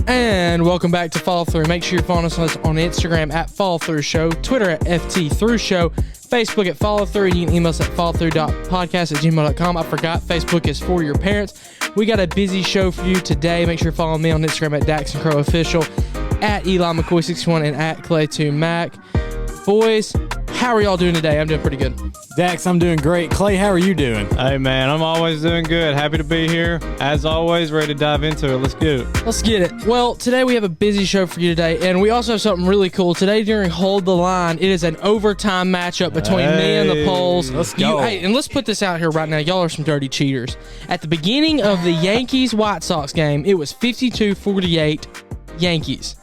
And welcome back to Follow Through. Make sure you're following us on Instagram at Follow Through Show, Twitter at FT Through Show, Facebook at Follow Through, and you can email us at followthrough.podcast@gmail.com. I forgot Facebook is for your parents. We got a busy show for you today. Make sure you're following me on Instagram at Dax and Crow Official, at Eli McCoy61, and at Clay2Mac. Boys, how are y'all doing today? I'm doing pretty good. Dax, I'm doing great. Clay, how are you doing? Hey, man, I'm always doing good. Happy to be here. As always, ready to dive into it. Let's get it. Let's get it. Well, today we have a busy show for you today, and we also have something really cool. Today during Hold the Line, it is an overtime matchup between me and the Poles. Let's go. Hey, and let's put this out here right now. Y'all are some dirty cheaters. At the beginning of the Yankees-White Sox game, it was 52-48 Yankees.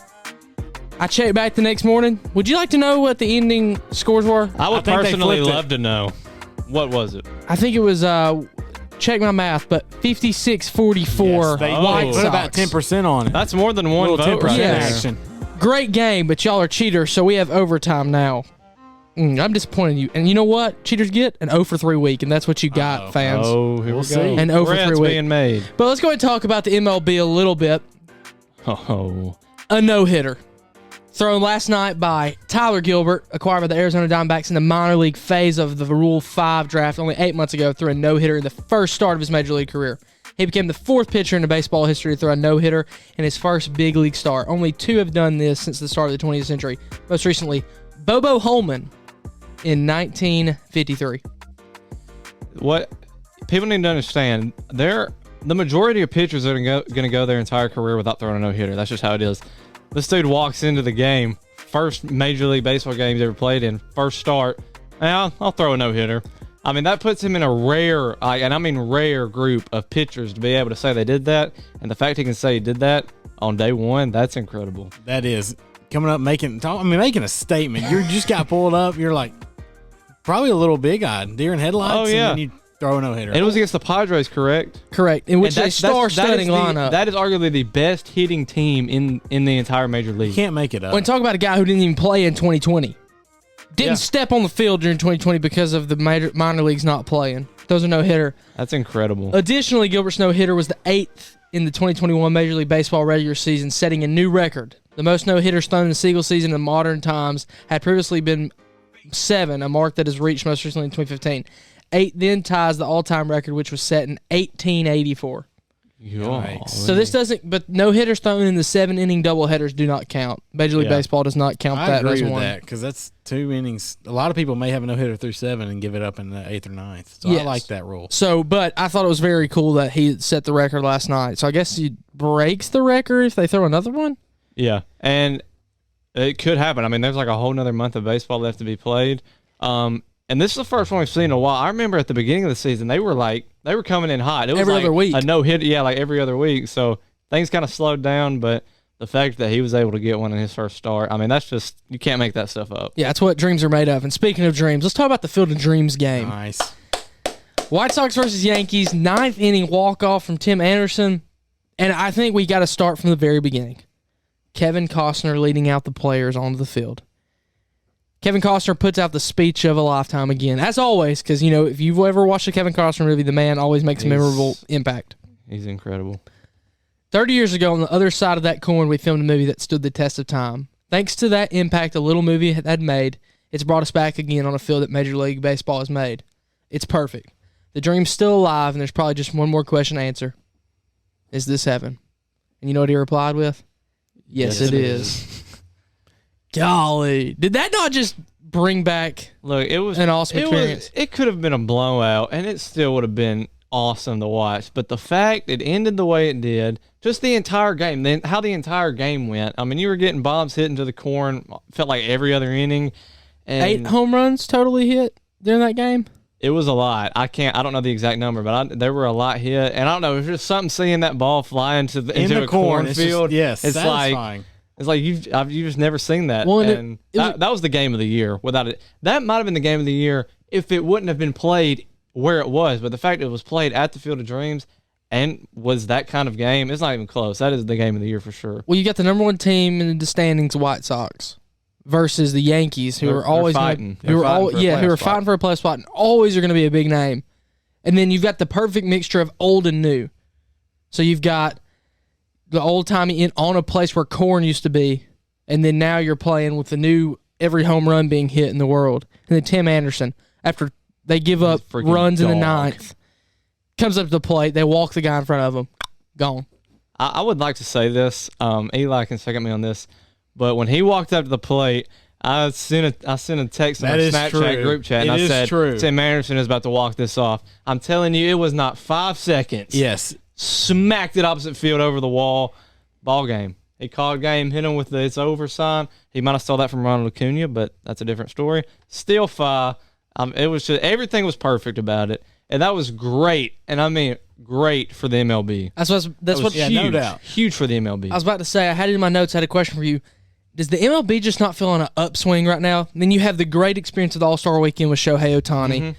I checked back the next morning. Would you like to know what the ending scores were? I would personally love to know. What was it? I think it was, check my math, but 56-44 White Sox. Put about 10% on it. That's more than one vote right there. Action. Great game, but y'all are cheaters, so we have overtime now. I'm disappointed in you. And you know what cheaters get? An 0-for-3 week, and that's what you got, fans. Oh, here we go. An 0-for-3 week. Being made. But let's go ahead and talk about the MLB a little bit. Oh. A no-hitter. Thrown last night by Tyler Gilbert, acquired by the Arizona Diamondbacks in the minor league phase of the Rule 5 draft only 8 months ago, threw a no-hitter in the first start of his major league career. He became the fourth pitcher in the baseball history to throw a no-hitter in his first big league start. Only two have done this since the start of the 20th century. Most recently, Bobo Holman in 1953. What people need to understand, the majority of pitchers are going to go their entire career without throwing a no-hitter. That's just how it is. This dude walks into the game, first Major League Baseball game he's ever played in, first start, and I'll throw a no-hitter. I mean, that puts him in a rare, and I mean rare group of pitchers to be able to say they did that, and the fact he can say he did that on day one, that's incredible. That is. Coming up, making a statement. You just got pulled up, you're like, probably a little big-eyed, deer in headlights, oh, yeah. And then you throw a no-hitter. It was against the Padres, correct? Correct. In which they star-studding lineup. That is arguably the best hitting team in the entire major league. You can't make it up. When talk about a guy who didn't even play in 2020. Didn't step on the field during 2020 because of the minor leagues not playing. Those are no-hitter. That's incredible. Additionally, Gilbert's no-hitter was the 8th in the 2021 Major League Baseball regular season, setting a new record. The most no-hitters thrown in a single season in modern times had previously been 7, a mark that has reached most recently in 2015. 8 then ties the all-time record, which was set in 1884. So this doesn't, but no hitters thrown in the 7-inning doubleheaders do not count. Major League Baseball does not count that as one. I agree with that because that's 2 innings. A lot of people may have a no hitter through 7 and give it up in the 8th or 9th. So I like that rule. So, but I thought it was very cool that he set the record last night. So I guess he breaks the record if they throw another one. Yeah, and it could happen. I mean, there's like a whole nother month of baseball left to be played. And this is the first one we've seen in a while. I remember at the beginning of the season, they were coming in hot. It was every other week. A no-hit, like every other week. So things kind of slowed down, but the fact that he was able to get one in his first start, I mean, that's just, you can't make that stuff up. Yeah, that's what dreams are made of. And speaking of dreams, let's talk about the Field of Dreams game. Nice. White Sox versus Yankees, 9th inning walk-off from Tim Anderson. And I think we got to start from the very beginning. Kevin Costner leading out the players onto the field. Kevin Costner puts out the speech of a lifetime again, as always, because, if you've ever watched a Kevin Costner movie, the man always makes a memorable impact. He's incredible. 30 years ago, on the other side of that coin, we filmed a movie that stood the test of time. Thanks to that impact a little movie had made, it's brought us back again on a field that Major League Baseball has made. It's perfect. The dream's still alive, and there's probably just one more question to answer. Is this heaven? And you know what he replied with? Yes, it is. Golly. Did that not just bring back an awesome experience? It could have been a blowout, and it still would have been awesome to watch. But the fact it ended the way it did, just the entire game, how the entire game went. I mean, you were getting bombs hit into the corn, felt like every other inning. And 8 home runs totally hit during that game? It was a lot. I don't know the exact number, but there were a lot hit. And I don't know, it was just something seeing that ball fly into a cornfield. Yes, it's satisfying. It's like you've just never seen that. Well, and that was the game of the year. Without it, that might have been the game of the year if it wouldn't have been played where it was. But the fact it was played at the Field of Dreams and was that kind of game, it's not even close. That is the game of the year for sure. Well, you got the number 1 team in the standings, White Sox, versus the Yankees, who are always fighting. Who are fighting for a playoff spot and always are going to be a big name. And then you've got the perfect mixture of old and new. So you've got the old-timey on a place where corn used to be, and then now you're playing with the new every home run being hit in the world. And then Tim Anderson, after they give up runs in the ninth, comes up to the plate. They walk the guy in front of him. Gone. I would like to say this. Eli can second me on this. But when he walked up to the plate, I sent a text in our Snapchat group chat, and I said, Tim Anderson is about to walk this off. I'm telling you, it was not 5 seconds. Yes. Smacked it opposite field over the wall. Ball game. He called game, hit him with the "it's over" sign. He might have stole that from Ronald Acuna, but that's a different story. Still fire. It was just everything was perfect about it, and that was great. And I mean, great for the MLB. That's what's huge. No doubt. Huge for the MLB. I was about to say, I had it in my notes. I had a question for you. Does the MLB just not feel on an upswing right now? And then you have the great experience of the All-Star Weekend with Shohei Ohtani.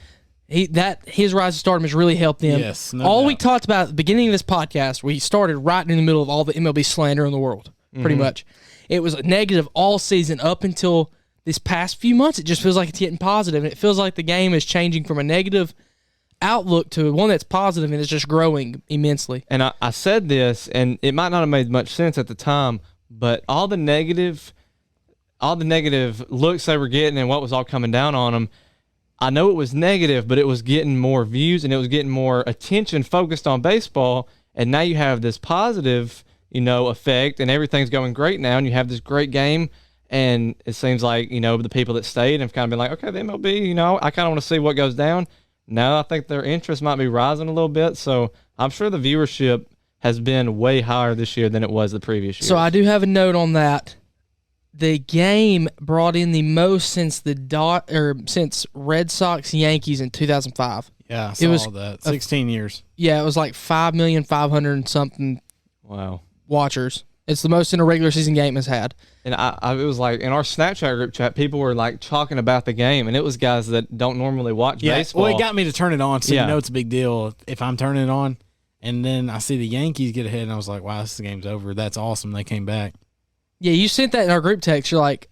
His rise to stardom has really helped them. Yes, all we talked about at the beginning of this podcast, we started right in the middle of all the MLB slander in the world, pretty much. It was negative all season up until this past few months. It just feels like it's getting positive, and it feels like the game is changing from a negative outlook to one that's positive, and it's just growing immensely. And I said this, and it might not have made much sense at the time, but all the negative looks they were getting and what was all coming down on them, I know it was negative, but it was getting more views and it was getting more attention focused on baseball. And now you have this positive, effect, and everything's going great now, and you have this great game. And it seems like, the people that stayed have kind of been like, okay, the MLB, I kind of want to see what goes down. Now I think their interest might be rising a little bit. So I'm sure the viewership has been way higher this year than it was the previous year. So I do have a note on that. The game brought in the most since since Red Sox Yankees in 2005. Yeah, I saw that. 16 years. Yeah, it was like 5,500,000 and something. Wow. Watchers. It's the most in a regular season game has had. And it was like in our Snapchat group chat, people were like talking about the game, and it was guys that don't normally watch baseball. Well, it got me to turn it on, so it's a big deal if I'm turning it on. And then I see the Yankees get ahead, and I was like, wow, this game's over. That's awesome. They came back. Yeah, you sent that in our group text. You're like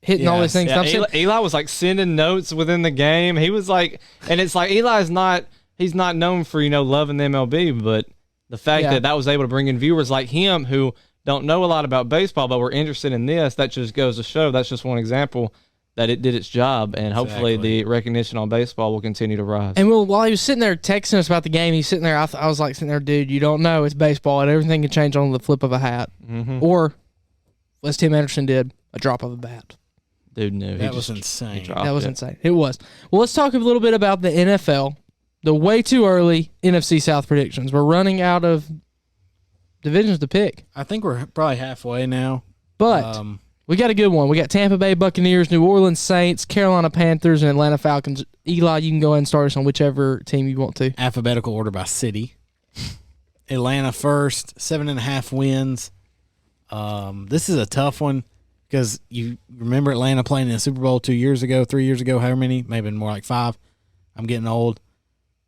hitting all these things. Yeah, Eli was like sending notes within the game. He was like, and it's like he's not known for, loving the MLB, but the fact that was able to bring in viewers like him who don't know a lot about baseball, but were interested in this, that just goes to show that's just one example that it did its job, and hopefully the recognition on baseball will continue to rise. And while he was sitting there texting us about the game, he's sitting there, I was like sitting there, dude, you don't know, it's baseball, and everything can change on the flip of a hat. Mm-hmm. Or, as Tim Anderson did, a drop of a bat. Dude knew. That was insane. That was insane. It was. Well, let's talk a little bit about the NFL, the way too early NFC South predictions. We're running out of divisions to pick. I think we're probably halfway now. But we got a good one. We got Tampa Bay Buccaneers, New Orleans Saints, Carolina Panthers, and Atlanta Falcons. Eli, you can go ahead and start us on whichever team you want to. Alphabetical order by city. Atlanta first, 7.5 wins. This is a tough one because you remember Atlanta playing in the Super Bowl 3 years ago, however many, maybe more like 5. I'm getting old.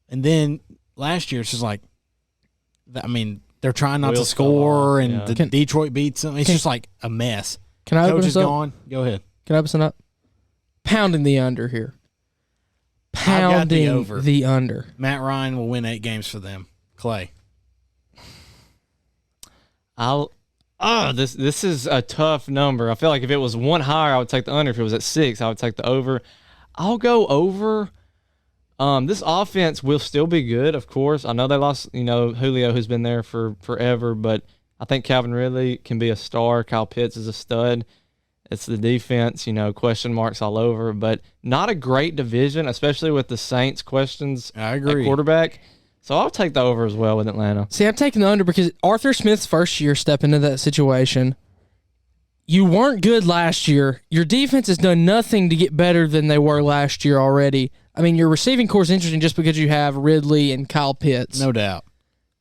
And then last year, it's just like, they're trying not to score, and Detroit beats them. It's just like a mess. Can I open Coach us is up? gone. Go ahead. Can I open us up? Pounding the under here. Pounding the over. The under. Matt Ryan will win 8 games for them. Clay. This is a tough number. I feel like if it was one higher, I would take the under. If it was at 6, I would take the over. I'll go over. This offense will still be good, of course. I know they lost, Julio, who's been there for forever, but I think Calvin Ridley can be a star. Kyle Pitts is a stud. It's the defense, question marks all over, but not a great division, especially with the Saints questions I agree. at quarterback. So I'll take the over as well with Atlanta. See, I'm taking the under because Arthur Smith's first year stepping into that situation. You weren't good last year. Your defense has done nothing to get better than they were last year already. Your receiving core is interesting just because you have Ridley and Kyle Pitts. No doubt.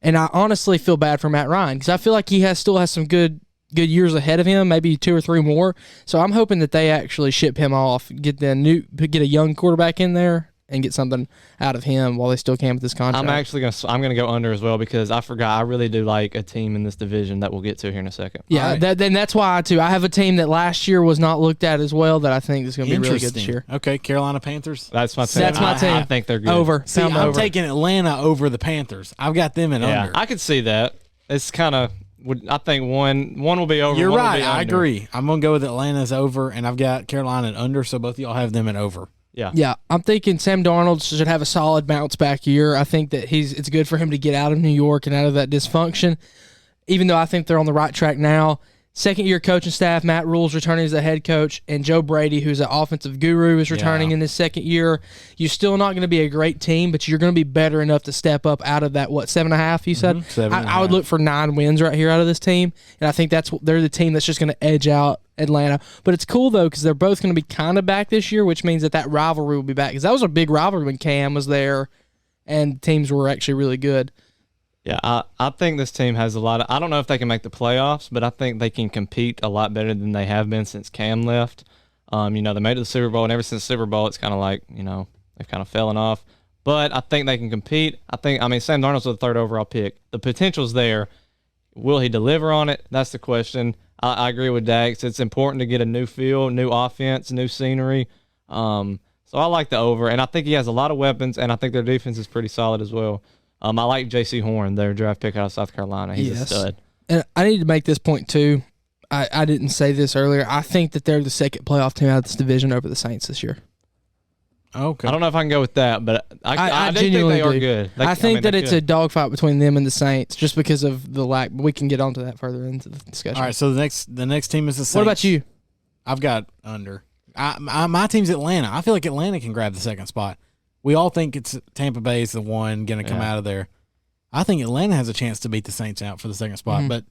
And I honestly feel bad for Matt Ryan because I feel like he still has some good years ahead of him, maybe 2 or 3 more. So I'm hoping that they actually ship him off, get a young quarterback in there, and get something out of him while they still can with this contract. I'm gonna go under as well because I forgot I really do like a team in this division that we'll get to here in a second. Yeah, right. Then that's why I have a team that last year was not looked at as well that I think is going to be really good this year. Okay, Carolina Panthers. That's my team. That's my team. I think they're good. Over. I'm taking Atlanta over the Panthers. I've got them in under. I could see that. It's kind of I think one will be over. You're one will right. be I under. agree. I'm going to go with Atlanta's over, and I've got Carolina at under, so both of y'all have them at over. Yeah, I'm thinking Sam Darnold should have a solid bounce back year. I think that it's good for him to get out of New York and out of that dysfunction, even though I think they're on the right track now. Second-year coaching staff, Matt Rule's returning as the head coach, and Joe Brady, who's an offensive guru, is returning in his second year. You're still not going to be a great team, but you're going to be better enough to step up out of that, 7.5 you said? 7.5. I would look for 9 wins right here out of this team, and I think they're the team that's just going to edge out Atlanta. But it's cool, though, because they're both going to be kind of back this year, which means that rivalry will be back, because that was a big rivalry when Cam was there and teams were actually really good. Yeah, I think this team has a lot of – I don't know if they can make the playoffs, but I think they can compete a lot better than they have been since Cam left. They made it to the Super Bowl, and ever since the Super Bowl, it's kind of like, they've kind of fallen off. But I think they can compete. Sam Darnold's the 3rd overall pick. The potential's there. Will he deliver on it? That's the question. I agree with Dax. It's important to get a new feel, new offense, new scenery. So I like the over, and I think he has a lot of weapons, and I think their defense is pretty solid as well. I like J.C. Horn, their draft pick out of South Carolina. He's a stud. And I need to make this point, too. I didn't say this earlier. I think that they're the second playoff team out of this division over the Saints this year. Okay. I don't know if I can go with that, but I do think they are good. I think that it's a dogfight between them and the Saints just because of the lack. But we can get onto that further into the discussion. All right, so the next team is the Saints. What about you? I've got under. My team's Atlanta. I feel like Atlanta can grab the second spot. We all think it's Tampa Bay is the one going to come out of there. I think Atlanta has a chance to beat the Saints out for the second spot, but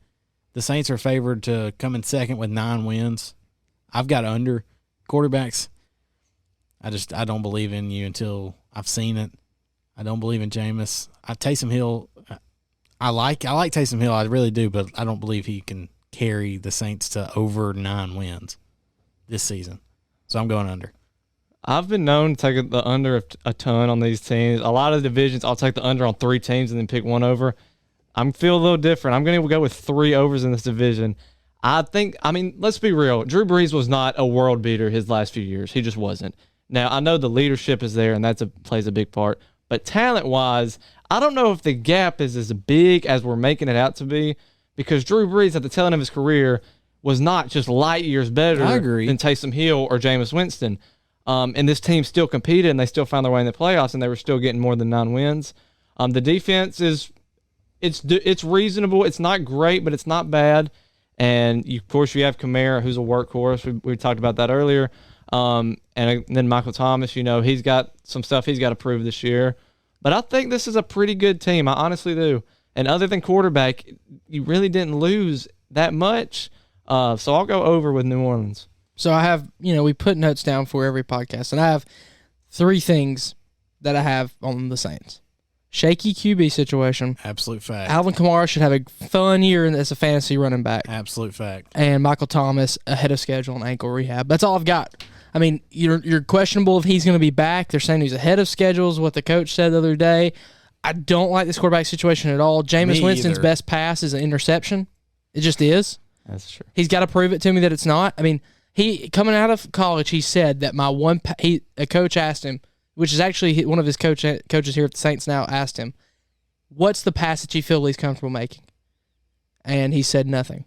the Saints are favored to come in second with 9 wins. I've got under. Quarterbacks, I don't believe in you until I've seen it. I don't believe in Jameis. Taysom Hill, I like Taysom Hill, I really do, but I don't believe he can carry the Saints to over 9 wins this season. So I'm going under. I've been known to take the under a ton on these teams. A lot of divisions, I'll take the under on 3 teams and then pick one over. I'm feel a little different. I'm going to go with 3 overs in this division. Let's be real. Drew Brees was not a world beater his last few years. He just wasn't. Now, I know the leadership is there, and plays a big part. But talent-wise, I don't know if the gap is as big as we're making it out to be, because Drew Brees at the tail end of his career was not just light years better than Taysom Hill or Jameis Winston. And this team still competed, and they still found their way in the playoffs, and they were still getting more than 9 wins. The defense it's reasonable. It's not great, but it's not bad. And of course, you have Kamara, who's a workhorse. We talked about that earlier. And then Michael Thomas, he's got some stuff he's got to prove this year. But I think this is a pretty good team. I honestly do. And other than quarterback, you really didn't lose that much. So I'll go over with New Orleans. So I have, we put notes down for every podcast, and I have 3 things that I have on the Saints. Shaky QB situation. Absolute fact. Alvin Kamara should have a fun year as a fantasy running back. Absolute fact. And Michael Thomas ahead of schedule on ankle rehab. That's all I've got. I mean, you're questionable if he's going to be back. They're saying he's ahead of schedule is what the coach said the other day. I don't like this quarterback situation at all. Jameis Winston's best pass is an interception. It just is. That's true. He's got to prove it to me that it's not. I mean, he coming out of college, he said that a coach asked him, which is actually one of his coaches here at the Saints now, asked him, what's the pass that you feel he's comfortable making? And he said nothing.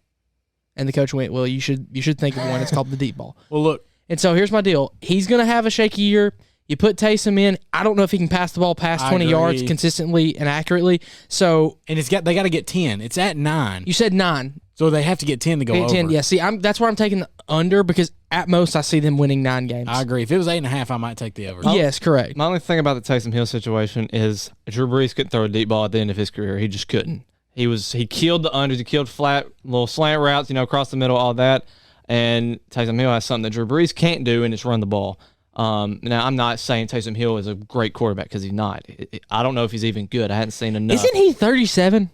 And the coach went, well, you should think of one. It's called the deep ball. Well, look. And so here's my deal. He's going to have a shaky year. You put Taysom in. I don't know if he can pass the ball past 20 yards consistently and accurately. So, and they got to get 10. It's at 9. You said 9. So they have to get 10 to go over. 10, yeah. See, that's where I'm taking the under, because at most I see them winning 9 games. I agree. If it was 8.5, I might take the over. Yes, correct. My only thing about the Taysom Hill situation is Drew Brees couldn't throw a deep ball at the end of his career. He just couldn't. He killed the unders. He killed flat little slant routes, across the middle, all that. And Taysom Hill has something that Drew Brees can't do, and it's run the ball. Now, I'm not saying Taysom Hill is a great quarterback, because he's not. I don't know if he's even good. I hadn't seen enough. Isn't he 37?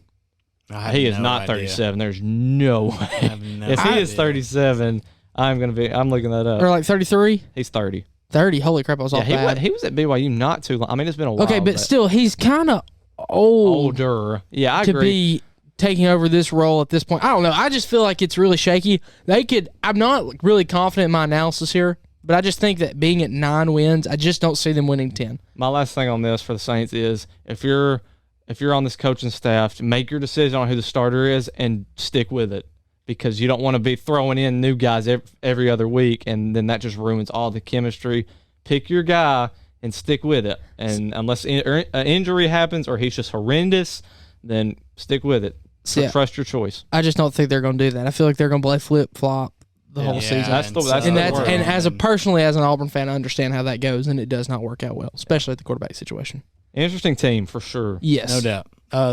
He is not 37. There's no way. If he is 37, I'm looking that up. Or like 33? He's 30. 30. Holy crap, I was off bad. He was at BYU not too long. I mean, it's been a while. Okay, but still, he's kind of older. Yeah, I agree. To be taking over this role at this point. I don't know. I just feel like it's really shaky. I'm not really confident in my analysis here, but I just think that being at 9 wins, I just don't see them winning 10. My last thing on this for the Saints is, if you're if you're on this coaching staff, to make your decision on who the starter is and stick with it, because you don't want to be throwing in new guys every other week, and then that just ruins all the chemistry. Pick your guy and stick with it. And unless an injury happens or he's just horrendous, then stick with it. So Yeah. trust your choice. I just don't think they're going to do that. I feel like they're going to play flip-flop the whole season. That's the word. And as an Auburn fan, I understand how that goes, and it does not work out well, especially at the quarterback situation. Interesting team for sure. Yes. No doubt.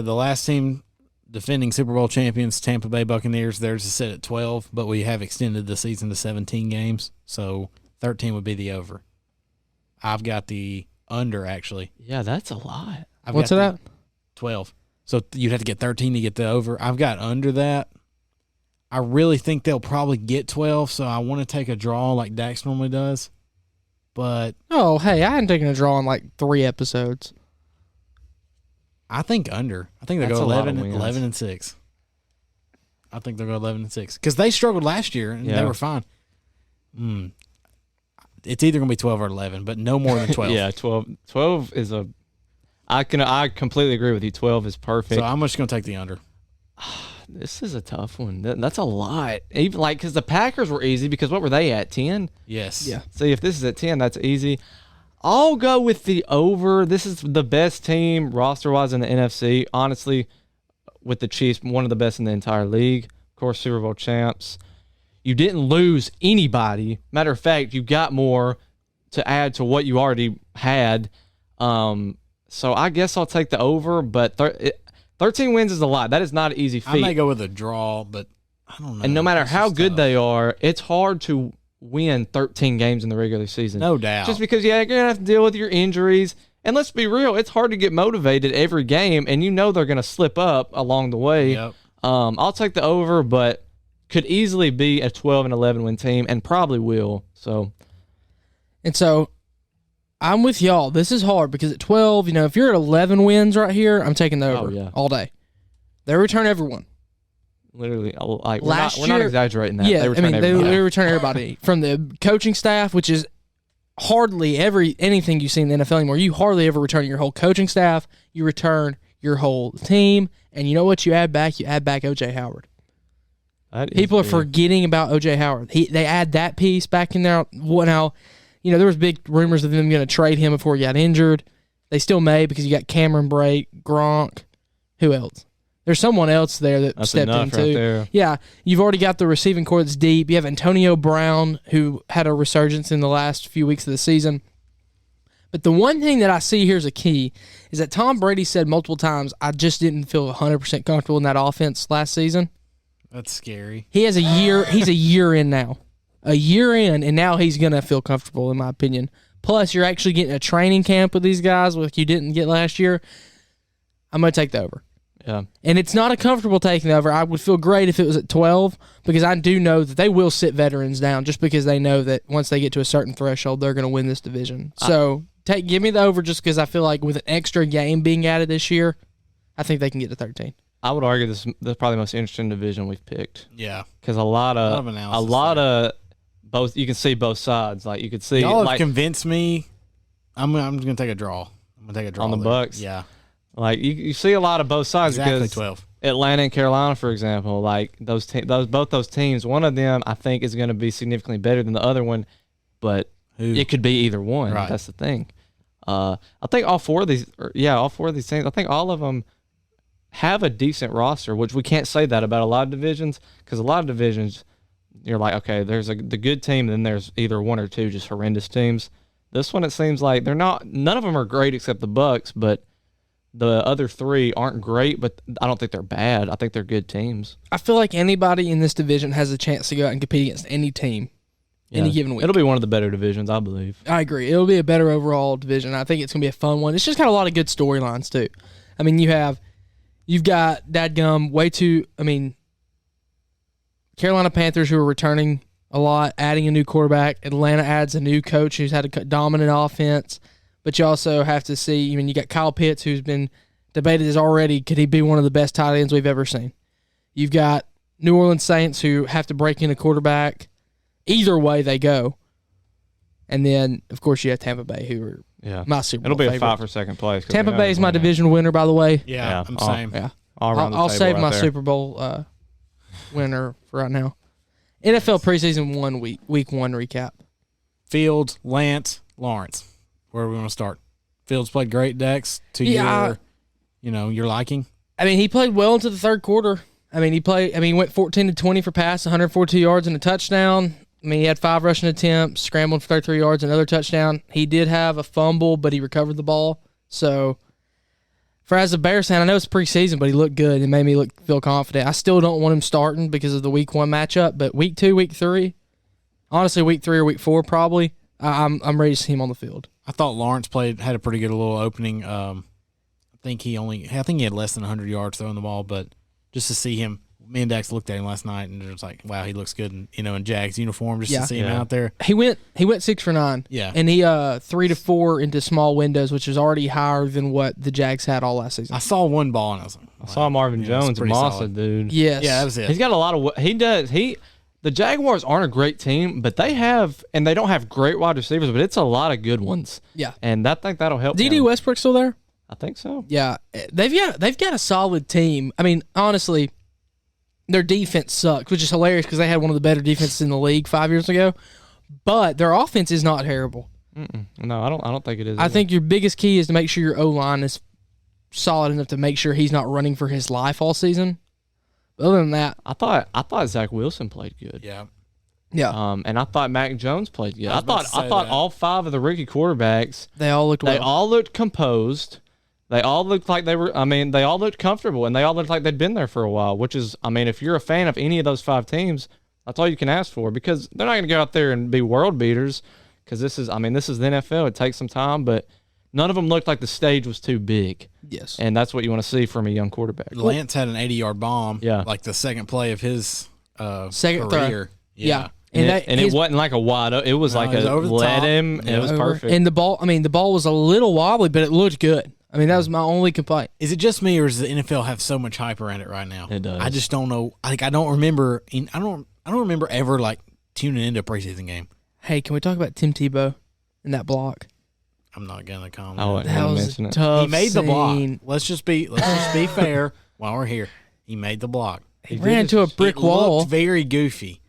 The last team defending Super Bowl champions, Tampa Bay Buccaneers, theirs is set at 12, but we have extended the season to 17 games, so 13 would be the over. I've got the under, actually. Yeah, that's a lot. What's it at? 12. So you'd have to get 13 to get the over. I've got under that. I really think they'll probably get 12, so I want to take a draw like Dax normally does. But Oh, hey, I hadn't taken a draw in like 3 episodes. I think under. I think they'll That's go a lot of 11, wins. 11 and 6. I think they'll go 11 and 6 because they struggled last year and Yeah. they were fine. It's either going to be 12 or 11, but no more than 12. Yeah, 12. 12 is a. I completely agree with you. 12 is perfect. So I'm just going to take the under. This is a tough one. That's a lot. Even like because the Packers were easy because what were they at 10? Yes. Yeah. See, if this is at 10, that's easy. I'll go with the over. This is the best team roster-wise in the NFC. Honestly, with the Chiefs, one of the best in the entire league. Of course, Super Bowl champs. You didn't lose anybody. Matter of fact, you got more to add to what you already had. So I guess I'll take the over, but 13 wins is a lot. That is not an easy feat. I may go with a draw, but I don't know. And no matter This how is good tough. they are, it's hard to win 13 games in the regular season. No doubt. Just because, you're going to have to deal with your injuries. And let's be real, it's hard to get motivated every game, and you know they're going to slip up along the way. Yep. I'll take the over, but could easily be a 12 and 11 win team, and probably will. So, And so I'm with y'all. This is hard because at 12, if you're at 11 wins right here, I'm taking the over all day. They return everyone. literally, like Last we're not year- exaggerating that. Yeah, they return they everybody. return everybody from the coaching staff, which is hardly anything you see in the NFL anymore. You hardly ever return your whole coaching staff. You return your whole team, and you know what? You add back O.J. Howard. That is People are big. forgetting about O.J. Howard. They add that piece back in there. Now, there was big rumors of them going to trade him before he got injured. They still may because you got Cameron Brate, Gronk. Who else? There's someone else there that That's stepped enough in right too. there. Yeah, you've already got the receiving core that's deep. You have Antonio Brown, who had a resurgence in the last few weeks of the season. But the one thing that I see here as a key is that Tom Brady said multiple times, I just didn't feel 100% comfortable in that offense last season. That's scary. He has a year. He's a year in now. A year in, and now he's going to feel comfortable, in my opinion. Plus, you're actually getting a training camp with these guys, like you didn't get last year. I'm going to take the over. Yeah. And it's not a comfortable taking over. I would feel great if it was at 12 because I do know that they will sit veterans down just because they know that once they get to a certain threshold, they're going to win this division. So give me the over just because I feel like with an extra game being added this year, I think they can get to 13. I would argue this is probably the most interesting division we've picked Yeah. because a lot of analysis both. You can see both sides. Like you could see Y'all have like convinced me. I'm going to take a draw. I'm going to take a draw On the there. Bucks? Yeah. Like you see a lot of both sides Exactly because 12. Atlanta and Carolina, for example, like both those teams, one of them I think is going to be significantly better than the other one, but it could be either one. Right. That's the thing. I think all four of these teams, I think all of them have a decent roster, which we can't say that about a lot of divisions because a lot of divisions you're like, okay, there's the good team, then there's either one or two just horrendous teams. This one, it seems like none of them are great except the Bucks, but the other three aren't great, but I don't think they're bad. I think they're good teams. I feel like anybody in this division has a chance to go out and compete against any team any given week. It'll be one of the better divisions, I believe. I agree. It'll be a better overall division. I think it's going to be a fun one. It's just got a lot of good storylines, too. I mean, you've got dadgum, Carolina Panthers who are returning a lot, adding a new quarterback. Atlanta adds a new coach who's had a dominant offense. But you also have to see, you got Kyle Pitts, who's been debated as already, could he be one of the best tight ends we've ever seen? You've got New Orleans Saints who have to break in a quarterback. Either way they go. And then, of course, you have Tampa Bay who are Yeah. My Super Bowl It'll be favorite. a fight for second place. Tampa Bay is my division winner, by the way. Yeah, I'm same. Yeah. I'll save my Super Bowl winner for right now. NFL preseason week 1 recap. Fields, Lance, Lawrence. Where are we going to start? Fields played great, Dex, to your liking. I mean, he played well into the third quarter. He went 14 to 20 for pass, 142 yards and a touchdown. I mean, he had 5 rushing attempts, scrambled for 33 yards, another touchdown. He did have a fumble, but he recovered the ball. So, as a Bears fan, I know it's preseason, but he looked good. It made me feel confident. I still don't want him starting because of the week 1 matchup, but week 2, week 3, honestly, week 3 or week 4 probably, I'm ready to see him on the field. I thought Lawrence had a pretty good little opening. I think he had less than 100 yards throwing the ball, but just to see him, me and Dax looked at him last night, and it was like, wow, he looks good in Jags uniform. Just to see him out there, he went 6 for 9. Yeah, and he 3 to 4 into small windows, which is already higher than what the Jags had all last season. I saw one ball, and I was like, I saw Marvin Jones and Mossa, dude. Yes, yeah, that was it. He's got a lot of. The Jaguars aren't a great team, but they don't have great wide receivers, but it's a lot of good ones. Yeah, and I think that'll help. D.D. Westbrook still there? I think so. Yeah, they've got a solid team. I mean, honestly, their defense sucks, which is hilarious because they had one of the better defenses in the league 5 years ago. But their offense is not terrible. No, I don't think it is. I think your biggest key is to make sure your O-line is solid enough to make sure he's not running for his life all season. But other than that, I thought Zach Wilson played good. Yeah. Yeah. And I thought Mac Jones played good. I thought that. all 5 of the rookie quarterbacks. They all looked well. They all looked composed. They all looked like they all looked comfortable, and they all looked like they'd been there for a while, which is, if you're a fan of any of those 5 teams, that's all you can ask for, because they're not going to go out there and be world beaters, because this is the NFL. It takes some time, but none of them looked like the stage was too big. Yes. And that's what you want to see from a young quarterback. Lance had an 80-yard bomb. Yeah. Like the second play of his second career. throw. Yeah. And it wasn't like a wide open. It was like it was over the top. him. Yeah. It was perfect. And the ball was a little wobbly, but it looked good. That was my only complaint. Is it just me, or does the NFL have so much hype around it right now? It does. I just don't know. I don't remember. I don't remember ever tuning into a preseason game. Hey, can we talk about Tim Tebow in that block? I'm not gonna comment. I wasn't That gonna was mention it. tough. He made the block. scene. Let's just be fair while we're here. He made the block. He ran into a brick It wall. looked very goofy.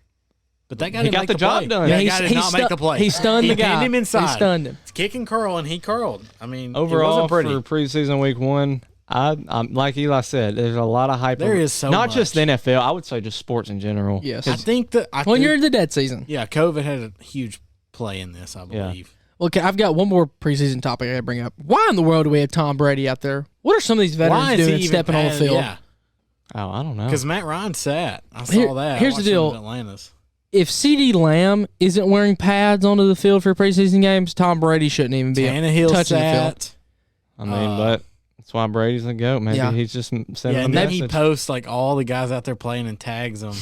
But that guy He didn't got make the a job play. done. Yeah, Yeah, that guy did not make a play. He stunned the guy. He pinned him inside. He stunned him. It's kick and curl, and he curled. It Overall, wasn't pretty. for preseason week 1, I'm like Eli said, there's a lot of hype. There is so not much. just the NFL. I would say just sports in general. Yes. I think that You're in the dead season. Yeah, COVID had a huge play in this, I believe. Okay, I've got one more preseason topic I got to bring up. Why in the world do we have Tom Brady out there? What are some of these veterans Why is doing he even stepping on the field? Yeah, Oh, I don't know. because Matt Ryan sat. I saw that. Here's I the watched deal. some of Atlanta's. If CeeDee Lamb isn't wearing pads onto the field for preseason games, Tom Brady shouldn't even be Tannehill touching the field. sat. But that's why Brady's the GOAT. Maybe he's just sending Yeah, a and then he message. posts all the guys out there playing and tags them.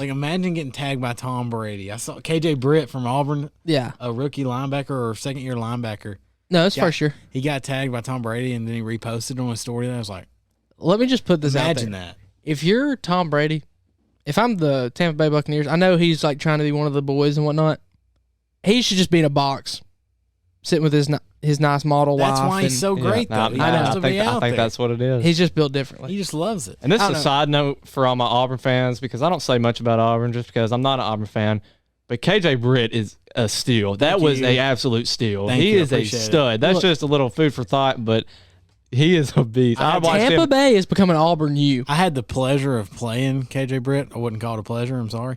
Imagine getting tagged by Tom Brady. I saw KJ Britt from Auburn, Yeah. a rookie linebacker or second-year linebacker. No, it's first year. He got tagged by Tom Brady, and then he reposted on his story. And I was like, Let me just put this out imagine there. that. If you're Tom Brady, if I'm the Tampa Bay Buccaneers, I know he's trying to be one of the boys and whatnot. He should just be in a box, sitting with his nice model That's wife. why he's and so great, though. He wants to be I out think there. that's what it is. He's just built differently. He just loves it. And this I is a don't know. side note for all my Auburn fans, because I don't say much about Auburn just because I'm not an Auburn fan. But KJ Britt is a steal. That was you. an absolute steal. Thank He you. I is a appreciate it. stud. That's Look- just a little food for thought, but he is a beast. I watched Tampa him. Bay is becoming Auburn U. I had the pleasure of playing KJ Britt. I wouldn't call it a pleasure. I'm sorry.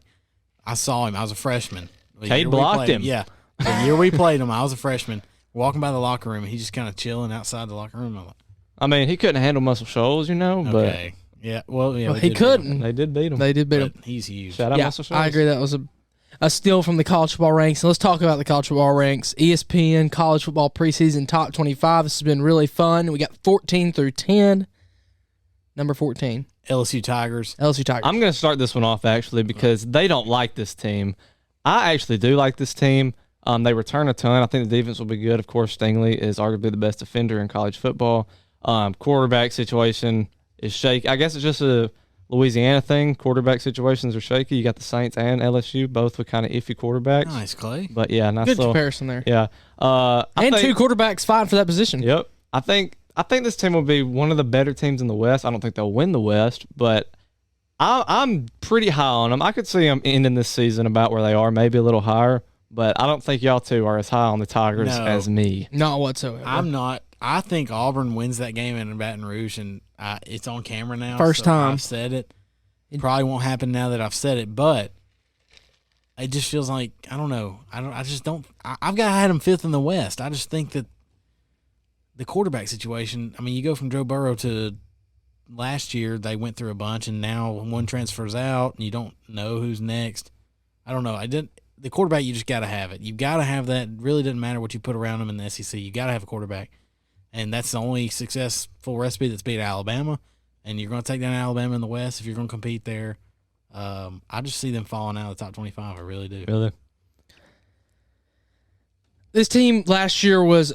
I saw him. I was a freshman. The Cade year we blocked played him. Yeah. The year we played him, I was a freshman. Walking by the locker room, and he's just kind of chilling outside the locker room. I'm like, I mean, he couldn't handle Muscle Shoals, okay. Yeah. Well, yeah. Well, they he did beat him, couldn't. but they did beat him. They did beat him. but he's huge. Shout out Yeah, Muscle Shoals. I agree. That was a steal from the college football ranks. And let's talk about the college football ranks. ESPN College Football Preseason Top 25. This has been really fun. We got 14 through 10. Number 14, LSU Tigers. LSU Tigers. I'm going to start this one off, actually, because they don't like this team. I actually do like this team. They return a ton. I think the defense will be good. Of course, Stingley is arguably the best defender in college football. Quarterback situation is shaky. I guess it's just a Louisiana thing. Quarterback situations are shaky. You got the Saints and LSU, both with kind of iffy quarterbacks. Nice, Clay. But yeah, nice Good little comparison there. Yeah. And two quarterbacks fighting for that position. Yep. I think this team will be one of the better teams in the West. I don't think they'll win the West, but I'm pretty high on them. I could see them ending this season about where they are, maybe a little higher. But I don't think y'all two are as high on the Tigers as me. Not whatsoever. I'm not. I think Auburn wins that game in Baton Rouge, and it's on camera now. First time. I've said it. It probably won't happen now that I've said it, but it just feels like I don't know. I just don't. I've got had them 5th in the West. I just think that the quarterback situation. I mean, you go from Joe Burrow to last year. They went through a bunch, and now one transfers out, and you don't know who's next. I don't know. The quarterback, you just got to have it. You've got to have that. It really doesn't matter what you put around them in the SEC. You got to have a quarterback, and that's the only successful recipe that's beat Alabama. And you're going to take down Alabama in the West if you're going to compete there. I just see them falling out of the top 25. I really do. Really? This team last year was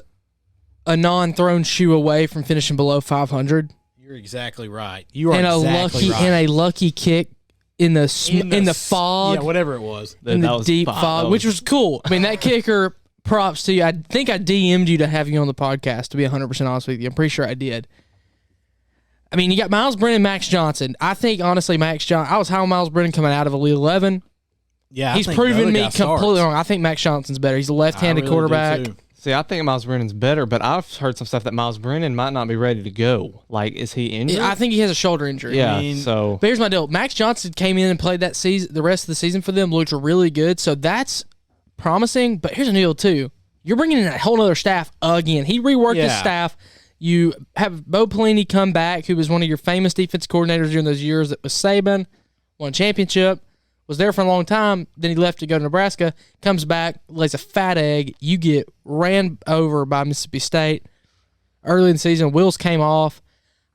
a non-thrown shoe away from finishing below 500. You're exactly right. You are and exactly right. And a lucky kick in the fog. Yeah, whatever it was. In the deep fog, which was cool. I mean, that kicker, props to you. I think I DM'd you to have you on the podcast, to be 100% honest with you. I'm pretty sure I did. I mean, you got Miles Brennan, Max Johnson. I think, honestly, I was high on Miles Brennan coming out of Elite 11. Yeah, he's proven me completely wrong. I think Max Johnson's better. He's a left-handed quarterback. See, I think Miles Brennan's better, but I've heard some stuff that Miles Brennan might not be ready to go. Like, is he injured? I think he has a shoulder injury. Yeah, But here's my deal. Max Johnson came in and played that season. The rest of the season for them looked really good, so that's promising. But here's a deal, too. You're bringing in a whole other staff again. He reworked his staff. You have Bo Pelini come back, who was one of your famous defense coordinators during those years that was Saban, won a championship, was there for a long time, then he left to go to Nebraska, comes back, lays a fat egg. You get ran over by Mississippi State early in the season. Wheels came off.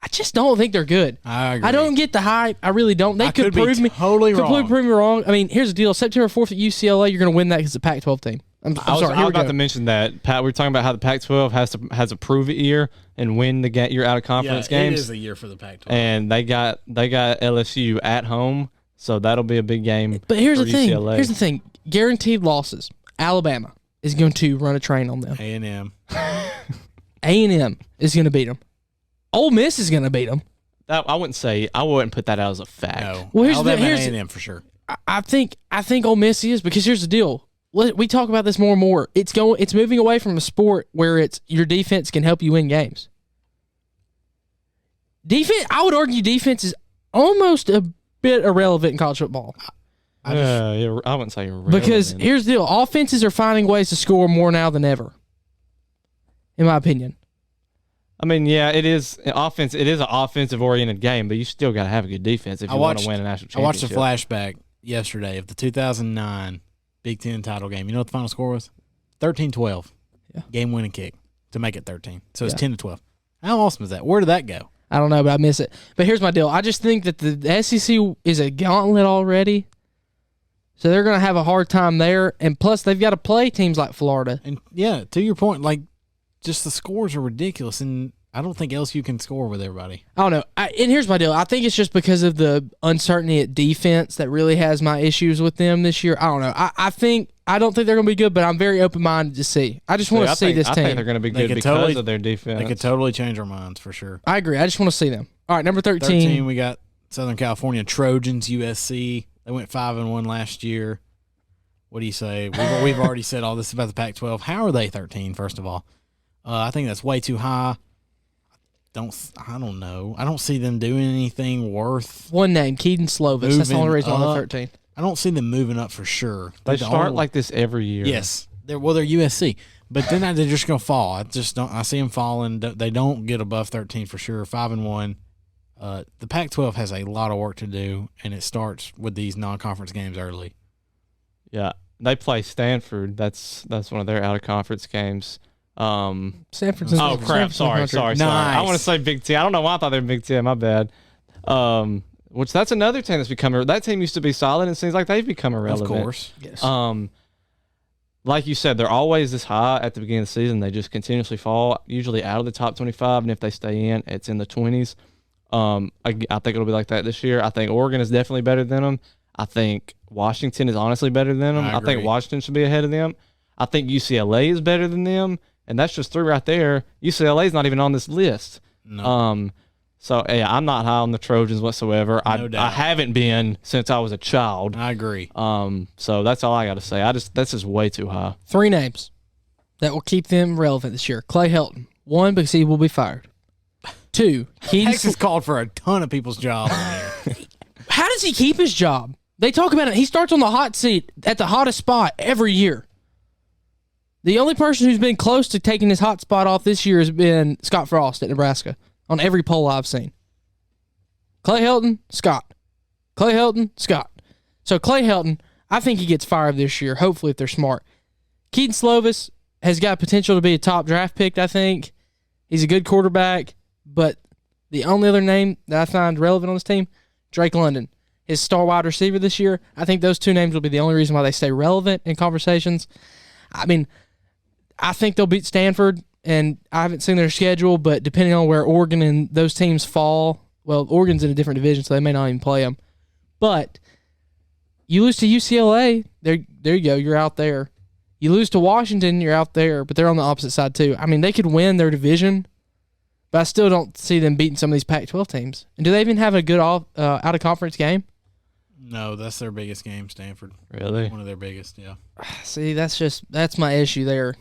I just don't think they're good. I agree. I don't get the hype. I really don't. They could prove me wrong. I mean, here's the deal. September 4th at UCLA, you're going to win that because it's a Pac-12 team. I'm sorry. I was about to mention that, Pat. We were talking about how the Pac-12 has a prove it year and win your out of conference games. It is a year for the Pac-12, and they got LSU at home, so that'll be a big game. But here's for the thing. UCLA. Here's the thing. Guaranteed losses. Alabama is going to run a train on them. A&M. A&M is going to beat them. Ole Miss is going to beat them. I wouldn't put that out as a fact. No. Well, Alabama and A&M for sure. I think Ole Miss is, because here's the deal. We talk about this more and more. It's moving away from a sport where it's your defense can help you win games. I would argue defense is almost a bit irrelevant in college football. I wouldn't say irrelevant. Because here's the deal. Offenses are finding ways to score more now than ever, in my opinion. I mean, yeah, it is offense. It is an offensive-oriented game, but you still got to have a good defense if you want to win a national championship. I watched a flashback yesterday of the 2009 Big Ten title game. You know what the final score was? 13-12. Yeah. Game-winning kick to make it 13. So it's 10-12. How awesome is that? Where did that go? I don't know, but I miss it. But here's my deal. I just think that the SEC is a gauntlet already, so they're going to have a hard time there. And plus, they've got to play teams like Florida. And, yeah, to your point, like, just the scores are ridiculous, and I don't think LSU can score with everybody. I don't know. And here's my deal. I think it's just because of the uncertainty at defense that really has my issues with them this year. I don't know. I don't think they're going to be good, but I'm very open-minded to see. I just want to see this team. I think they're going to be good because of their defense. They could totally change our minds for sure. I agree. I just want to see them. All right, number 13. 13, we got Southern California Trojans, USC. They went 5-1 last year. What do you say? We've already said all this about the Pac-12. How are they 13, first of all? I think that's way too high. I don't know. I don't see them doing anything worth one name, Keaton Slovis. That's the only reason why they're 13. I don't see them moving up for sure. They start like this every year. Yes. They're USC. But then they're just going to fall. I see them falling. They don't get above 13 for sure. 5-1. The Pac-12 has a lot of work to do, and it starts with these non-conference games early. Yeah. They play Stanford. That's one of their out-of-conference games. Stanford's oh crap! Sorry. Nice. I want to say Big Ten. I don't know why I thought they were Big Ten. My bad. Which that's another team that's become. That team used to be solid, and it seems like they've become irrelevant. Of course. Yes. Like you said, they're always this high at the beginning of the season. They just continuously fall, usually out of the top 25, and if they stay in, it's in the 20s. I think it'll be like that this year. I think Oregon is definitely better than them. I think Washington is honestly better than them. I think Washington should be ahead of them. I think UCLA is better than them, and that's just 3 right there. UCLA is not even on this list. No. So, yeah, I'm not high on the Trojans whatsoever. No doubt. I haven't been since I was a child. I agree. So that's all I got to say. That's just way too high. 3 names that will keep them relevant this year. Clay Helton. 1, because he will be fired. 2, Texas called for a ton of people's jobs. How does he keep his job? They talk about it. He starts on the hot seat at the hottest spot every year. The only person who's been close to taking his hot spot off this year has been Scott Frost at Nebraska on every poll I've seen. Clay Helton, Scott. Clay Helton, Scott. So Clay Helton, I think he gets fired this year, hopefully if they're smart. Keaton Slovis has got potential to be a top draft pick, I think. He's a good quarterback, but the only other name that I find relevant on this team, Drake London. His star wide receiver this year. I think those 2 names will be the only reason why they stay relevant in conversations. I mean, I think they'll beat Stanford, and I haven't seen their schedule, but depending on where Oregon and those teams fall, well, Oregon's in a different division, so they may not even play them. But you lose to UCLA, there you go, you're out there. You lose to Washington, you're out there, but they're on the opposite side too. I mean, they could win their division, but I still don't see them beating some of these Pac-12 teams. And do they even have a good out-of-conference game? No, that's their biggest game, Stanford. Really? One of their biggest, yeah. See, that's my issue there.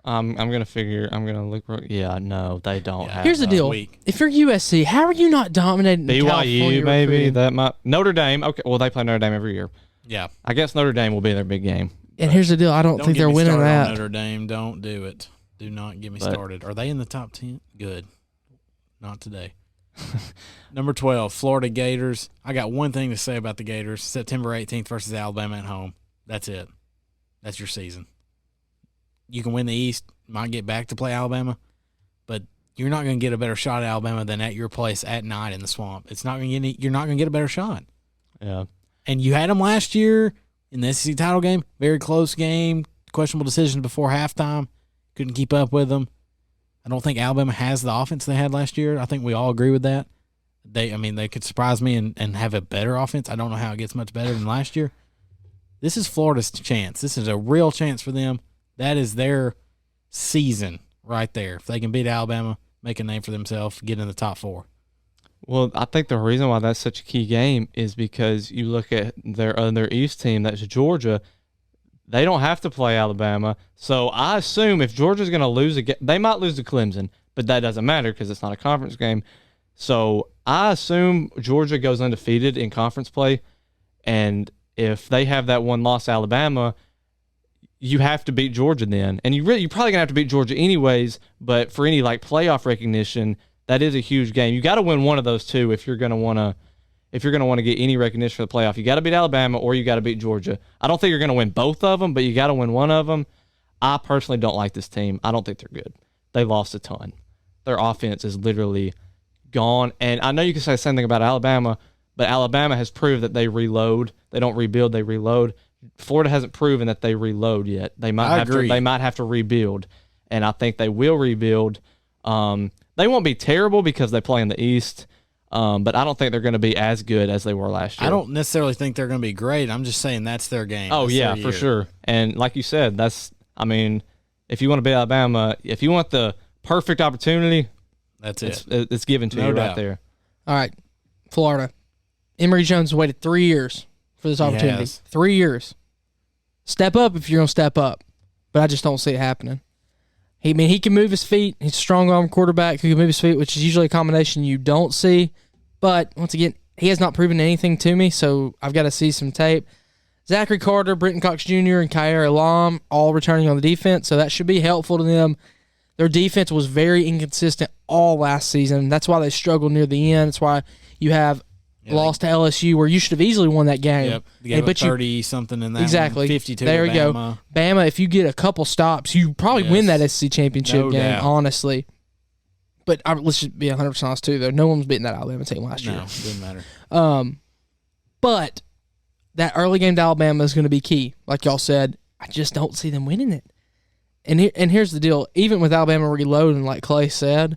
I'm gonna look. Yeah, no, they don't have. Here's the deal: if you're USC, how are you not dominating BYU? Maybe that might Notre Dame. Okay, well they play Notre Dame every year. Yeah, I guess Notre Dame will be their big game. And here's the deal: I don't think they're winning that. Notre Dame, don't do it. Do not get me started. Are they in the top 10? Good. Not today. Number 12, Florida Gators. I got one thing to say about the Gators. September 18th versus Alabama at home. That's it. That's your season. You can win the East, might get back to play Alabama, but you're not going to get a better shot at Alabama than at your place at night in the swamp. It's not going to get you're not going to get a better shot. Yeah. And you had them last year in the SEC title game. Very close game. Questionable decision before halftime. Couldn't keep up with them. I don't think Alabama has the offense they had last year. I think we all agree with that. They could surprise me and have a better offense. I don't know how it gets much better than last year. This is Florida's chance. This is a real chance for them. That is their season right there. If they can beat Alabama, make a name for themselves, get in the top 4. Well, I think the reason why that's such a key game is because you look at their other East team, that's Georgia. They don't have to play Alabama. So I assume if Georgia's going to lose a game, they might lose to Clemson, but that doesn't matter because it's not a conference game. So I assume Georgia goes undefeated in conference play, and if they have that one loss to Alabama, you have to beat Georgia then. And you're probably going to have to beat Georgia anyways, but for any like playoff recognition, that is a huge game. You got to win one of those two if you're going to want to get any recognition for the playoff. You got to beat Alabama or you got to beat Georgia. I don't think you're going to win both of them, but you got to win one of them. I personally don't like this team. I don't think they're good. They lost a ton. Their offense is literally gone. And I know you can say the same thing about Alabama, but Alabama has proved that they reload. They don't rebuild, they reload. Florida hasn't proven that they reload yet. They might have to rebuild, and I think they will rebuild. They won't be terrible because they play in the East, but I don't think they're going to be as good as they were last year. I don't necessarily think they're going to be great. I'm just saying that's their game. Oh, that's yeah, for sure. And like you said, if you want to beat Alabama, if you want the perfect opportunity, that's it's given to you right there. All right, Florida. Emory Jones waited 3 years for this opportunity. 3 years. Step up if you're going to step up, but I just don't see it happening. He can move his feet. He's a strong arm quarterback who can move his feet, which is usually a combination you don't see. But once again, he has not proven anything to me, so I've got to see some tape. Zachary Carter, Brenton Cox Jr., and Kyer Elam all returning on the defense, so that should be helpful to them. Their defense was very inconsistent all last season. That's why they struggled near the end. That's why you have lost to LSU, where you should have easily won that game. Yep, they gave 30-something in that exactly. one, 52 there to you Bama. go. Bama, if you get a couple stops, you probably win that SEC championship game, doubt. honestly. But let's just be 100% honest, too, though. No one was beating that Alabama team last year. No, it didn't matter. But that early game to Alabama is going to be key. Like y'all said, I just don't see them winning it. And here's the deal. Even with Alabama reloading, like Clay said,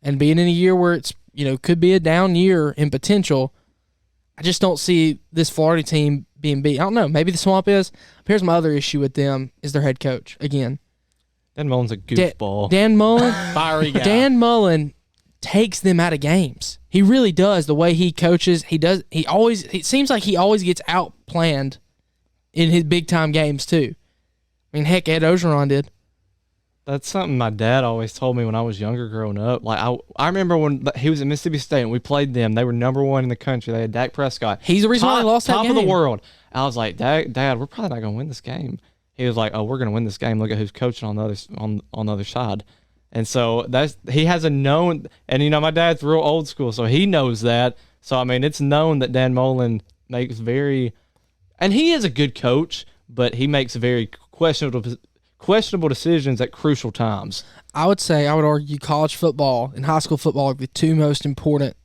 and being in a year where it's could be a down year in potential. I just don't see this Florida team being beat. I don't know. Maybe the Swamp is. Here's my other issue with them is their head coach again. Dan Mullen's a goofball. Dan Mullen, Fiery guy. Dan Mullen takes them out of games. He really does. The way he coaches, it seems like he always gets outplanned in his big time games too. I mean, heck, Ed Ogeron did. That's something my dad always told me when I was younger growing up. Like I remember when he was at Mississippi State and we played them. They were number 1 in the country. They had Dak Prescott. He's the reason why they lost that top game. Top of the world. I was like, Dad, we're probably not going to win this game. He was like, oh, we're going to win this game. Look at who's coaching on the other side. And so he has a known, and my dad's real old school, so he knows that. So I mean, it's known that Dan Mullen makes and he is a good coach, but he makes very questionable decisions at crucial times. I would argue college football and high school football are the two most important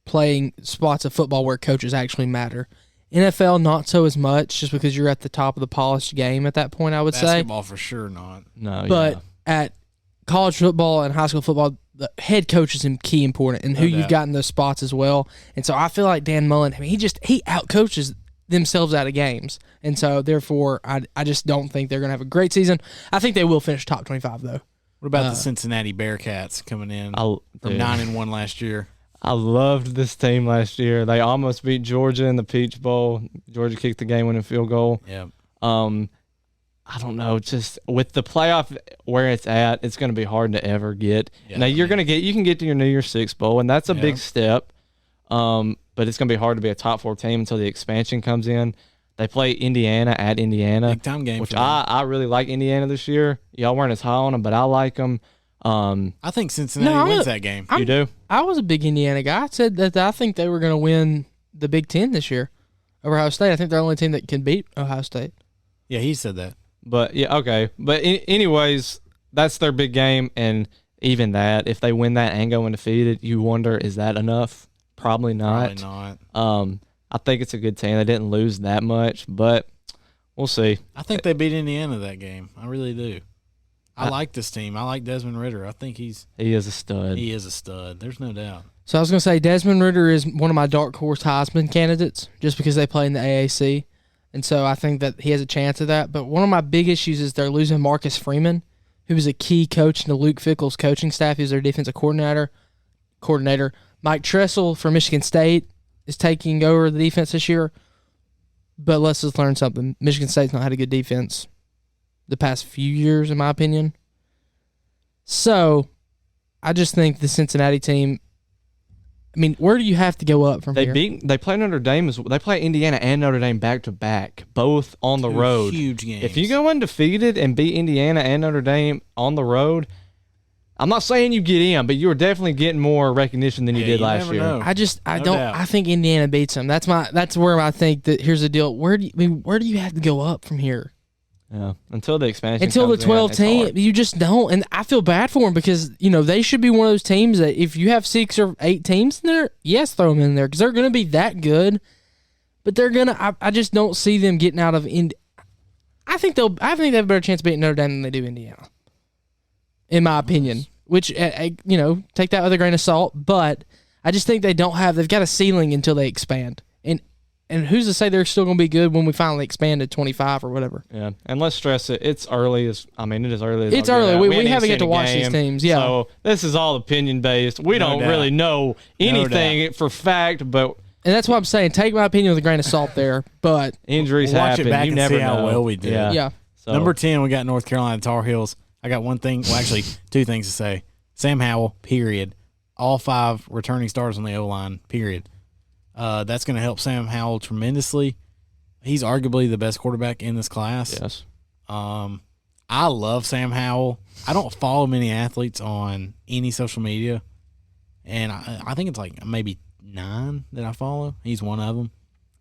playing spots of football where coaches actually matter. NFL, not so as much, just because you're at the top of the polished game at that point, I would say. Basketball for sure not. No, but at college football and high school football, the head coach is key important, and who you've got in those spots as well. And so I feel like Dan Mullen, he outcoaches themselves out of games. And so, therefore, I just don't think they're going to have a great season. I think they will finish top 25, though. What about the Cincinnati Bearcats coming in from 9-1 last year? I loved this team last year. They almost beat Georgia in the Peach Bowl. Georgia kicked the game-winning field goal. Yeah. I don't know. Just with the playoff where it's at, it's going to be hard to ever get. Yeah, now you can get to your New Year's Six Bowl, and that's a big step. But it's going to be hard to be a top 4 team until the expansion comes in. They play Indiana at Indiana, big time game. Which I really like Indiana this year. Y'all weren't as high on them, but I like them. I think Cincinnati wins that game. You do? I was a big Indiana guy. I said that I think they were going to win the Big Ten this year over Ohio State. I think they're the only team that can beat Ohio State. Yeah, he said that. But, yeah, okay. But anyways, that's their big game, and even that, if they win that and go undefeated, you wonder, is that enough? Probably not. Probably not. I think it's a good team. They didn't lose that much, but we'll see. I think they beat Indiana that game. I really do. I like this team. I like Desmond Ridder. I think he is a stud. He is a stud. There's no doubt. So I was going to say Desmond Ridder is one of my dark horse Heisman candidates just because they play in the AAC. And so I think that he has a chance of that. But one of my big issues is they're losing Marcus Freeman, who was a key coach in the Luke Fickell's coaching staff. He was their defensive coordinator. Mike Tressel from Michigan State is taking over the defense this year. But let's just learn something. Michigan State's not had a good defense the past few years, in my opinion. So I just think the Cincinnati team, I mean, where do you have to go up from here? They play Notre Dame they play Indiana and Notre Dame back to back, both on the road. Huge games. If you go undefeated and beat Indiana and Notre Dame on the road, I'm not saying you get in, but you're definitely getting more recognition than you did last year. Know. I think Indiana beats them. That's where I think that here's the deal. Where do you have to go up from here? Yeah, until the expansion. Until the 12 team, you just don't. And I feel bad for them because they should be one of those teams that if you have 6 or 8 teams in there, yes, throw them in there because they're going to be that good. But they're gonna. I just don't see them getting out of. I think they have a better chance of beating Notre Dame than they do Indiana, in my opinion. Which take that with a grain of salt. But I just think they've got a ceiling until they expand. And who's to say they're still going to be good when we finally expand to 25 or whatever? Yeah, and let's stress it. It's early. It is early. It's early. We haven't get to watch these teams. Yeah. So this is all opinion based. We don't really know anything for fact, but and that's what I'm saying. Take my opinion with a grain of salt there. But injuries happen. Watch it back you and never see know how well we did. Yeah. So. Number 10, we got North Carolina Tar Heels. I got one thing. Well, actually, 2 things to say. Sam Howell. Period. All 5 returning starters on the O line. Period. That's going to help Sam Howell tremendously. He's arguably the best quarterback in this class. Yes. I love Sam Howell. I don't follow many athletes on any social media, and I think it's like maybe 9 that I follow. He's one of them.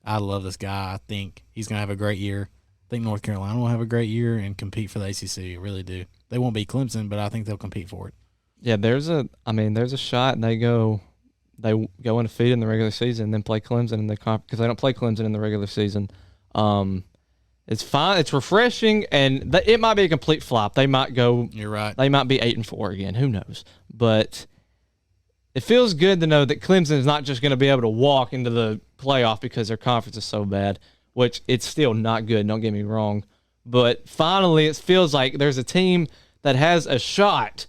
I love this guy. I think he's going to have a great year. I think North Carolina will have a great year and compete for the ACC. I really do. They won't beat Clemson, but I think they'll compete for it. Yeah, there's a shot they go undefeated in the regular season and then play Clemson in the conference because they don't play Clemson in the regular season. It's fine. It's refreshing, and it might be a complete flop. They might go. You're right. They might be 8-4 again. Who knows? But it feels good to know that Clemson is not just going to be able to walk into the playoff because their conference is so bad, which it's still not good, don't get me wrong. But finally, it feels like there's a team that has a shot,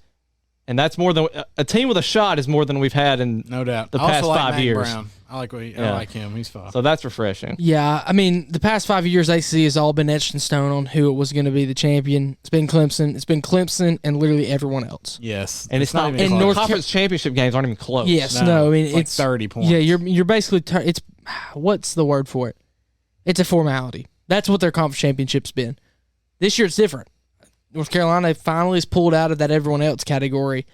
and that's more than a team with a shot is more than we've had in no doubt the past also like 5 Mac years. Brown. I like him. He's fine. So that's refreshing. Yeah, I mean, the past 5 years, ACC has all been etched in stone on who it was going to be the champion. It's been Clemson. It's been Clemson and literally everyone else. Yes, And it's not even in close. North Conference championship games aren't even close. Yes, no, I mean, it's like it's 30 points. Yeah, you're basically it's what's the word for it? It's a formality. That's what their conference championship's been. This year it's different. North Carolina finally has pulled out of that everyone else category.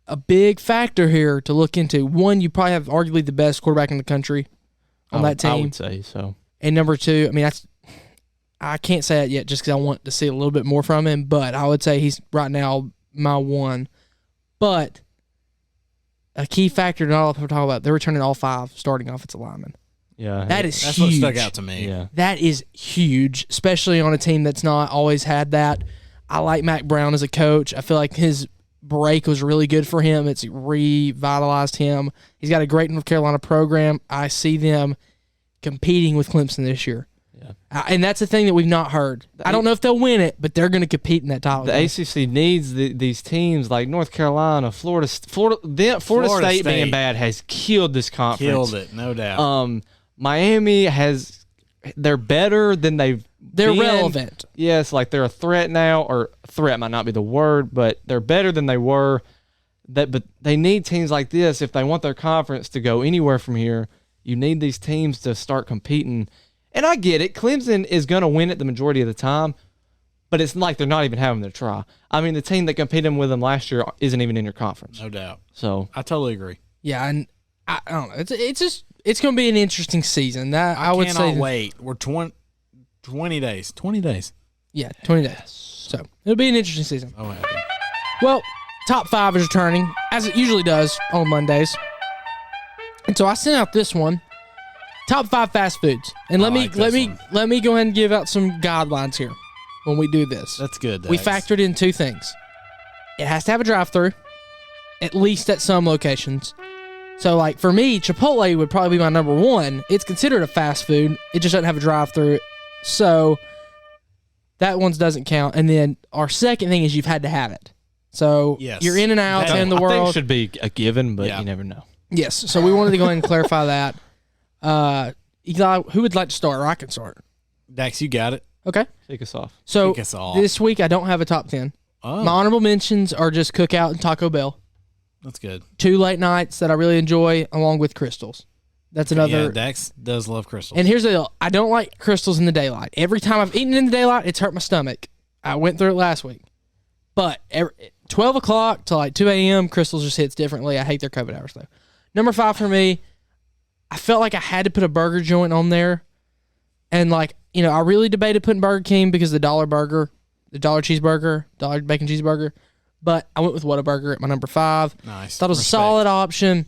A big factor here to look into. One, you probably have arguably the best quarterback in the country on that team. I would say so. And number two, I mean, I can't say it yet just because I want to see a little bit more from him, but I would say he's right now my one. But a key factor not a lot of people talk about, they're returning all 5 starting offensive linemen. Yeah. That's That's huge. what stuck out to me. Yeah. That is huge, especially on a team that's not always had that. I like Mac Brown as a coach. I feel like his break was really good for him. It's revitalized him. He's got a great North Carolina program. I see them competing with Clemson this year. Yeah. And that's the thing that we've not heard. I don't know if they'll win it, but they're going to compete in that title. The ACC needs these teams like North Carolina, Florida State being bad has killed this conference. Killed it, no doubt. Miami they're better than they're been. Relevant. Yes, like they're a threat now, or threat might not be the word, but they're better than they were. But they need teams like this if they want their conference to go anywhere from here. You need these teams to start competing. And I get it. Clemson is going to win it the majority of the time, but it's like they're not even having their try. I mean, the team that competed with them last year isn't even in your conference. No doubt. So I totally agree. Yeah, and I don't know. It's going to be an interesting season. I would say wait. We're 20 days. 20 days. Yeah, 20 days. So it'll be an interesting season. Oh, happy. Well, top 5 is returning, as it usually does on Mondays. And so I sent out this one. Top 5 fast foods. And let me go ahead and give out some guidelines here when we do this. That's good. We factored in 2 things. It has to have a drive-thru, at least at some locations. So, like, for me, Chipotle would probably be my number 1. It's considered a fast food. It just doesn't have a drive-thru. So, that one doesn't count. And then our second thing is you've had to have it. So, Yes. you're in and out in the I world. think it should be a given, but you never know. Yes. So, we wanted to go ahead and clarify that. Eli, who would like to start? Or I can start. Dax, you got it. Okay. Kick us off. So, Kick us off. this week I don't have a top 10. Oh, My honorable mentions are just Cookout and Taco Bell. that's good. 2 late nights that I really enjoy, along with Crystals. That's another. Yeah, Dax does love crystals. And here's the deal. I don't like Crystals in the daylight. Every time I've eaten in the daylight, it's hurt my stomach. I went through it last week. But 12 o'clock to like 2 a.m., Crystals just hits differently. I hate their COVID hours, though. Number 5 for me, I felt like I had to put a burger joint on there. And, like, you know, I really debated putting Burger King because of the $1 burger, the $1 cheeseburger, $1 bacon cheeseburger. But I went with Whataburger at my number 5. Nice. Thought it was a Respect. solid option.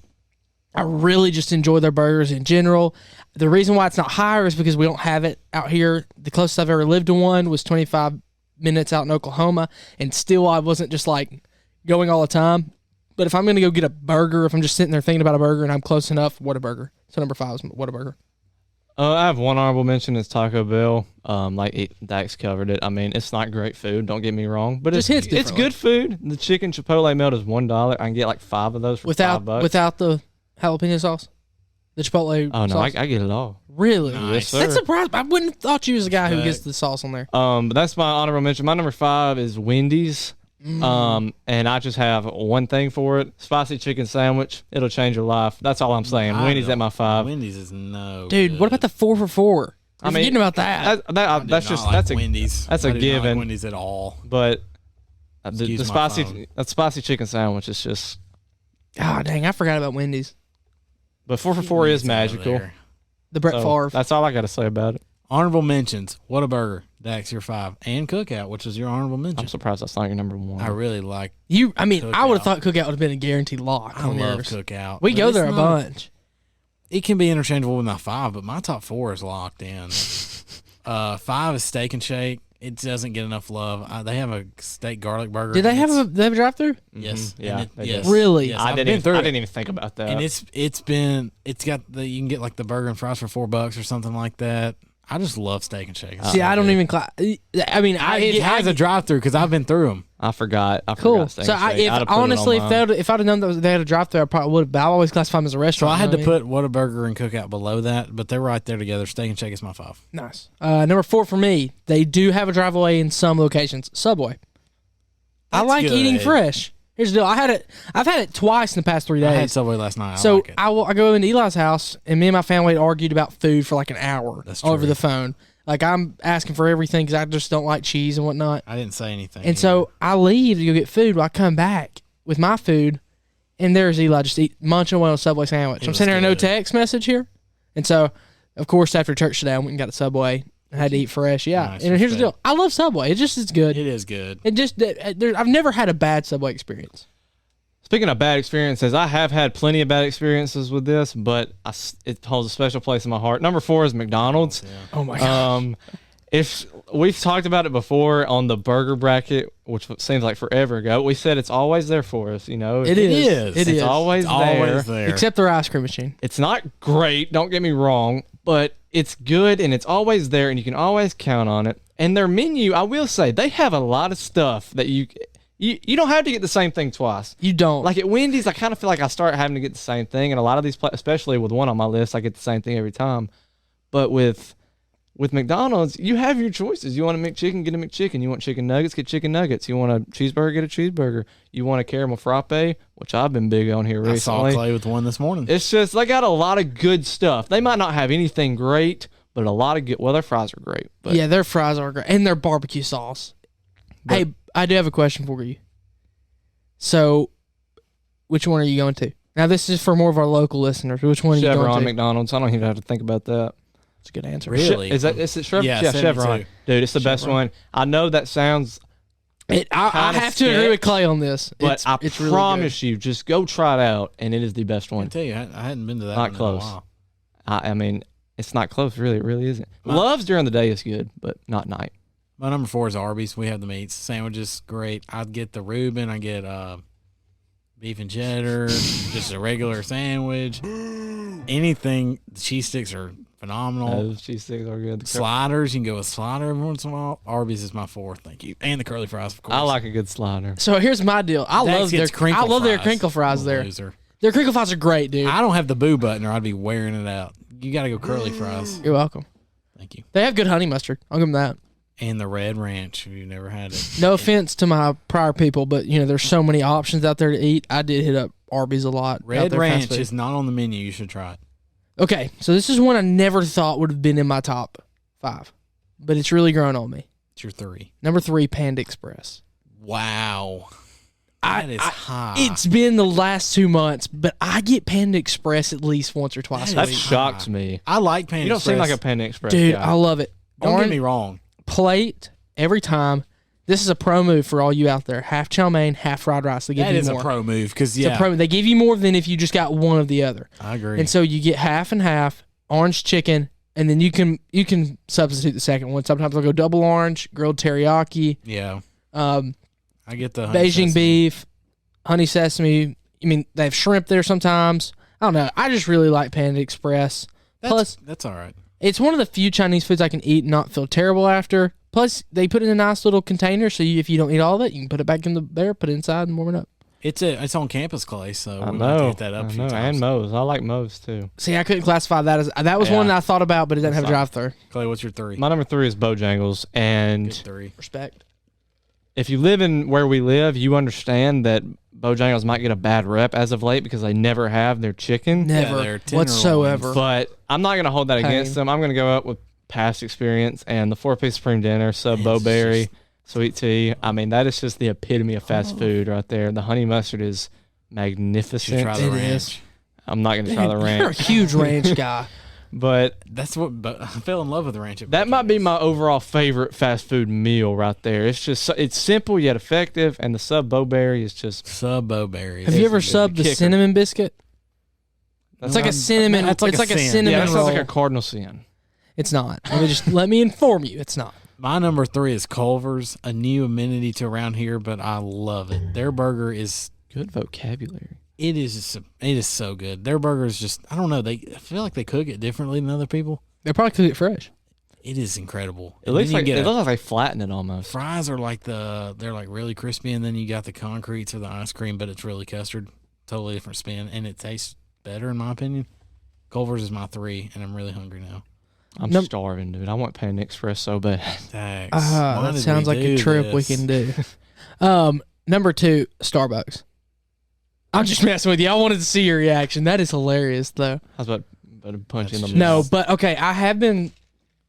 I really just enjoy their burgers in general. The reason why it's not higher is because we don't have it out here. The closest I've ever lived to one was 25 minutes out in Oklahoma, and still I wasn't just like going all the time. But if I'm going to go get a burger, if I'm just sitting there thinking about a burger and I'm close enough, Whataburger. So number 5 is Whataburger. I have one honorable mention. It's Taco Bell. Dax covered it. I mean, it's not great food. Don't get me wrong, but Just hits it's good food. The chicken Chipotle melt is $1. I can get like 5 of those for $5. Without the jalapeno sauce, the Chipotle. Oh no, sauce? I get it all. Really? Yes, sir. That's surprising. I wouldn't have thought you was a guy who gets the sauce on there. But that's my honorable mention. My number 5 is Wendy's. And I just have one thing for it: spicy chicken sandwich. It'll change your life. That's all I'm saying. Wendy's at my 5. Wendy's is no. Dude, what about the 4 for $4? I mean, forgetting about that. That's just that's a Wendy's. that's a I do not given. like Wendy's at all. But the Excuse my phone. spicy chicken sandwich is just. Oh, dang, I forgot about Wendy's. But 4 for 4 is Wendy's over magical. there. The Brett So Favre. that's all I got to say about it. Honorable mentions. Whataburger. Dax, your 5. And Cookout, which is your honorable mention. I'm surprised that's not your number 1. I really like. I mean, I would have Cookout. thght Cookout would have been a guaranteed lock. I on love yours. Cookout. We but go it's there a not- bunch. It can be interchangeable with my 5, but my top 4 is locked in. 5 is Steak and Shake. it doesn't get enough love. They have a steak garlic burger. Did they have a drive-through? Yes. Yeah, they Yes. did. Really? Yes, I I've didn't been through I it. didn't even think about that. And it's got you can get like the burger and fries for $4 or something like that. I just love Steak and Shake. It's See, so I don't good. even. I mean, It has a drive-through because I've been through them. I forgot. Cool. Steak So and Shake. I'd have put it on honestly, mine. if I'd have known that they had a drive-through, I probably would. But I always classify them as a So restaurant. I had you to know what put Whataburger and Cookout below that, but they're right there together. Steak and Shake is my 5. Nice. Number 4 for me. They do have a drive-away in some locations. Subway. I That's like good. eating fresh. Here's the deal. I've had it twice in the past 3 days. I had Subway last night. So I like it. I go into Eli's house, and me and my family had argued about food for like an hour That's over true. the phone. Like, I'm asking for everything because I just don't like cheese and whatnot. I didn't say anything. And so I leave to go get food. Well, I come back with my food, and there's Eli just munching away on a Subway sandwich. It I'm was sitting there, no good. text message here. And so, of course, after church today, I went and got a Subway. I had to eat fresh. Yeah. Nice, and here's the respect. deal. I love Subway. It just is good. It is good. I've never had a bad Subway experience. Speaking of bad experiences, I have had plenty of bad experiences with this, but it holds a special place in my heart. Number 4 is McDonald's. Oh, my God. If we've talked about it before on the burger bracket, which seems like forever ago, we said it's always there for us. You know, It is. It It's is. always It's there. always there. Except their ice cream machine. It's not great, don't get me wrong, but it's good and it's always there and you can always count on it. And their menu, I will say, they have a lot of stuff that you don't have to get the same thing twice. You don't. Like at Wendy's, I kind of feel like I start having to get the same thing, and a lot of these, especially with one on my list, I get the same thing every time. But with McDonald's, you have your choices. You want a McChicken, get a McChicken. You want chicken nuggets, get chicken nuggets. You want a cheeseburger, get a cheeseburger. You want a caramel frappe, which I've been big on here I saw recently. Clay with one this morning. It's just they got a lot of good stuff. They might not have anything great, but a lot of good. Well, their fries are great. But Yeah, their fries are great. And their barbecue sauce. Hey, I do have a question for you. So, which one are you going to? Now, this is for more of our local listeners. Which one are you going Chevron to? McDonald's. I don't even have to think about that. That's a good answer. Really? Is it Chevron? Yeah, Yeah, 72. Chevron. Dude, it's the best Chevron. one. I know that sounds, I Kinda have to agree with Clay on this. but I it's really promise you, just go try it out, and it is the best I one. tell you, I hadn't been to that Not one in a close. while. I mean, it's not close, really. It really isn't. My- Love's during the day is good, but not night. My number 4 is Arby's. We have the meats. Sandwiches, great. I'd get the Reuben. I get beef and cheddar, just a regular sandwich. Anything. The cheese sticks are phenomenal. Those cheese sticks are good. Sliders, you can go with slider every once in a while. Arby's is my 4, thank you. And the curly fries, of course. I like a good slider. good. So here's my deal. I Dax love their gets crinkle their fries. crinkle fries there. Loser. Their crinkle fries are great, dude. I don't have the boo button or I'd be wearing it out. You got to go curly fries. You're welcome. Thank you. They have good honey mustard. I'll give them that. And the red ranch, if you've never had it. No offense to my prior people, but there's so many options out there to eat. I did hit up Arby's a lot. out Red there, ranch fast food. is not on the menu. You should try it. Okay, so this is one I never thought would have been in my top 5, but it's really grown on me. It's your 3. Number 3, Panda Express. Wow. That is high. It's been the last 2 months, but I get Panda Express at least once or twice That a That week. shocks me. I like Panda You don't Express. seem like a Panda Express Dude, guy. I love it. Don't get Orange me wrong. plate every time. This is a pro move for all you out there. Half chow mein, half fried rice. They give That you is more. a pro move because, It's a pro. They give you more than if you just got one of the other. I agree. And so you get half and half, orange chicken, and then you can substitute the second one. Sometimes I'll go double orange, grilled teriyaki, yeah. I get the honey Beijing sesame. beef, honey sesame. I mean, they have shrimp there sometimes. I don't know. I just really like Panda Express. Plus, That's all right. it's one of the few Chinese foods I can eat and not feel terrible after. Plus, they put it in a nice little container, so if you don't eat all of it, you can put it back in there, put it inside, and warm it up. It's on campus, Clay, so I we might have to know. hit that up a I few know. times. And Moe's. I like Moe's too. See, I couldn't classify that as that was one Yeah. that I thought about, but it doesn't have a That's drive-through. Clay, what's your 3? My number 3 is Bojangles, and Good 3. Respect. if you live in where we live, you understand that Bojangles might get a bad rep as of late because they never have their chicken. Never they're tenderloins. whatsoever. But I'm not going to hold that against them. I'm going to go up with past experience and the 4-piece supreme dinner, sub Man, Bo-berry, it's sweet tea. I mean, that is just the epitome of fast food right there. The honey mustard is Should magnificent. try the It ranch. is. I'm not going to try the You're a ranch, huge ranch guy. but That's what. But I fell in love with the ranch. At that might be Bojangles. my overall favorite fast food meal right there. It's just it's simple yet effective, and the sub Bo-berry is just Sub Bo-berry. Have you ever It's a subbed the kicker. cinnamon biscuit? It's like a Um, cinnamon. that's like it's a like a sin. cinnamon yeah, that sounds roll. like a cardinal sin. It's not. Let me inform you. It's not. My number 3 is Culver's, a new amenity to around here, but I love it. Their burger is Good vocabulary. it is so good. Their burger is just I don't know. I feel like they cook it differently than other people. They probably cook it fresh. It is incredible. It looks like they flatten it almost. Fries are they're like really crispy, and then you got the concretes or the ice cream, but it's really custard. Totally different spin, and it tastes better in my opinion. Culver's is my 3, and I'm really hungry now. I'm starving, dude. I want Panda Express so bad. That sounds like a trip we can do. Number 2, Starbucks. I'm just messing with you. I wanted to see your reaction. That is hilarious, though. I was about to punch in the No, but okay. I have been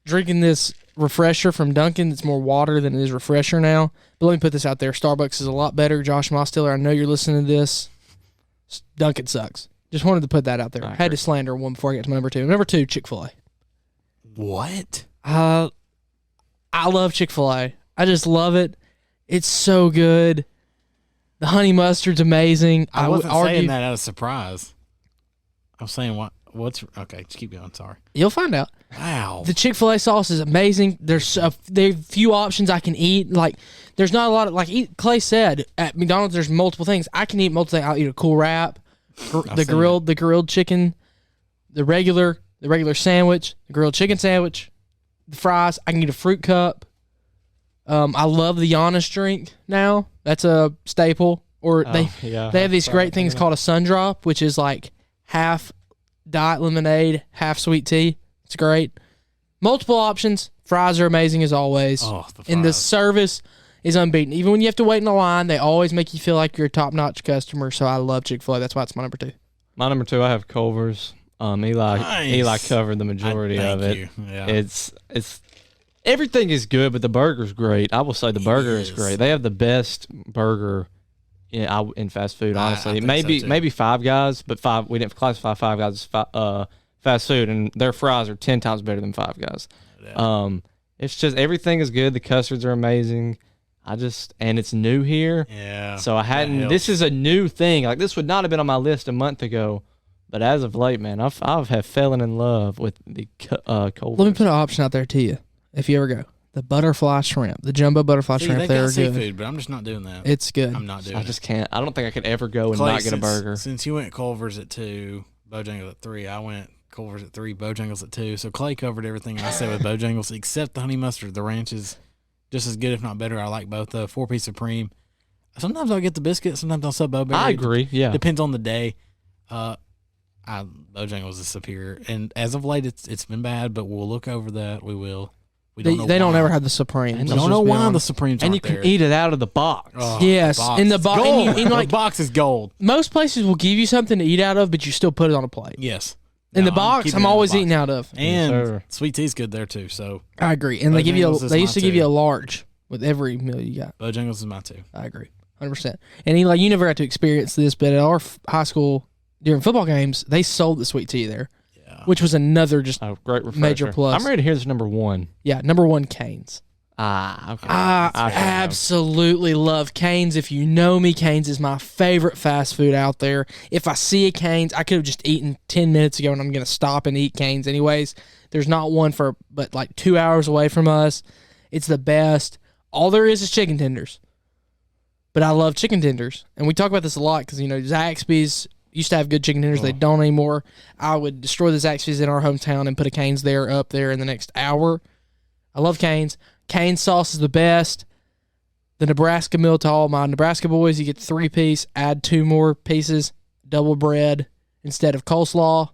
drinking this refresher from Dunkin'. It's more water than it is refresher now. But let me put this out there. Starbucks is a lot better. Josh Mostiller, I know you're listening to this. Dunkin' sucks. Just wanted to put that out there. Had to slander one before I get to my number 2. Number 2, Chick-fil-A. What? I love Chick-fil-A. I just love it. It's so good. The honey mustard's amazing. I wasn't saying that out of surprise. I was saying what's okay. Just keep going. Sorry. You'll find out. Wow. The Chick-fil-A sauce is amazing. There's few options I can eat. Like there's not a lot of Clay said at McDonald's. There's multiple things I can eat. Multiple things. I'll eat a cool wrap, the grilled chicken, the regular sandwich, the grilled chicken sandwich, the fries. I can get a fruit cup. I love the Giannis drink now. That's a staple. Or they have these great things called a sun drop, which is like half diet lemonade, half sweet tea. It's great. Multiple options. Fries are amazing as always. Oh, and the service is unbeaten. Even when you have to wait in a line, they always make you feel like you're a top-notch customer. So I love Chick-fil-A. That's why it's my number 2. My number 2, I have Culver's. Eli covered the majority of it. Yeah. It's everything is good, but the burger's great. I will say the burger is great. They have the best burger in fast food. Honestly, maybe Five Guys, but we didn't classify Five Guys as fast food, and their fries are 10 times better than Five Guys. Yeah. It's just everything is good. The custards are amazing. And it's new here. Yeah. So I hadn't. This is a new thing. Like this would not have been on my list a month ago. But as of late, man, I've fallen in love with the Culver's. Let me put an option out there to you if you ever go. The butterfly shrimp, the jumbo butterfly shrimp. They're good. Seafood, but I'm just not doing that. It's good. I'm not doing it. I just can't. I don't think I could ever go and not get a burger. Since you went Culver's at 2, Bojangles at 3, I went Culver's at 3, Bojangles at 2. So Clay covered everything I said with Bojangles except the honey mustard. The ranch is just as good, if not better. I like both. The 4-piece supreme. Sometimes I'll get the biscuit. Sometimes I'll sub Bo-Berry. I agree. Yeah. Depends on the day. Bojangles is superior, and as of late, it's been bad. But we'll look over that. We will. They don't ever have the Supreme. I don't know why the Supremes and you can eat it out of the box. Oh, yes, in the box. The box is gold. Most places will give you something to eat out of, but you still put it on a plate. Yes. In the box, I'm always eating out of. And sweet tea's good there too. So I agree. And they used to give you a large with every meal you got. Bojangles is my 2. I agree, 100%. And Eli, you never got to experience this, but at our high school during football games, they sold the sweet tea there, which was another great refresher. Major plus. I'm ready to hear this number 1. Yeah, number 1, Cane's. Okay. I absolutely love Cane's. If you know me, Cane's is my favorite fast food out there. If I see a Cane's, I could have just eaten 10 minutes ago, and I'm going to stop and eat Cane's anyways. There's not one but like 2 hours away from us. It's the best. All there is chicken tenders. But I love chicken tenders. And we talk about this a lot because, Zaxby's used to have good chicken tenders. They don't anymore. I would destroy the Zaxby's in our hometown and put a Cane's up there in the next hour. I love Cane's. Cane's sauce is the best. The Nebraska meal to all my Nebraska boys, you get 3-piece, add 2 more pieces, double bread instead of coleslaw.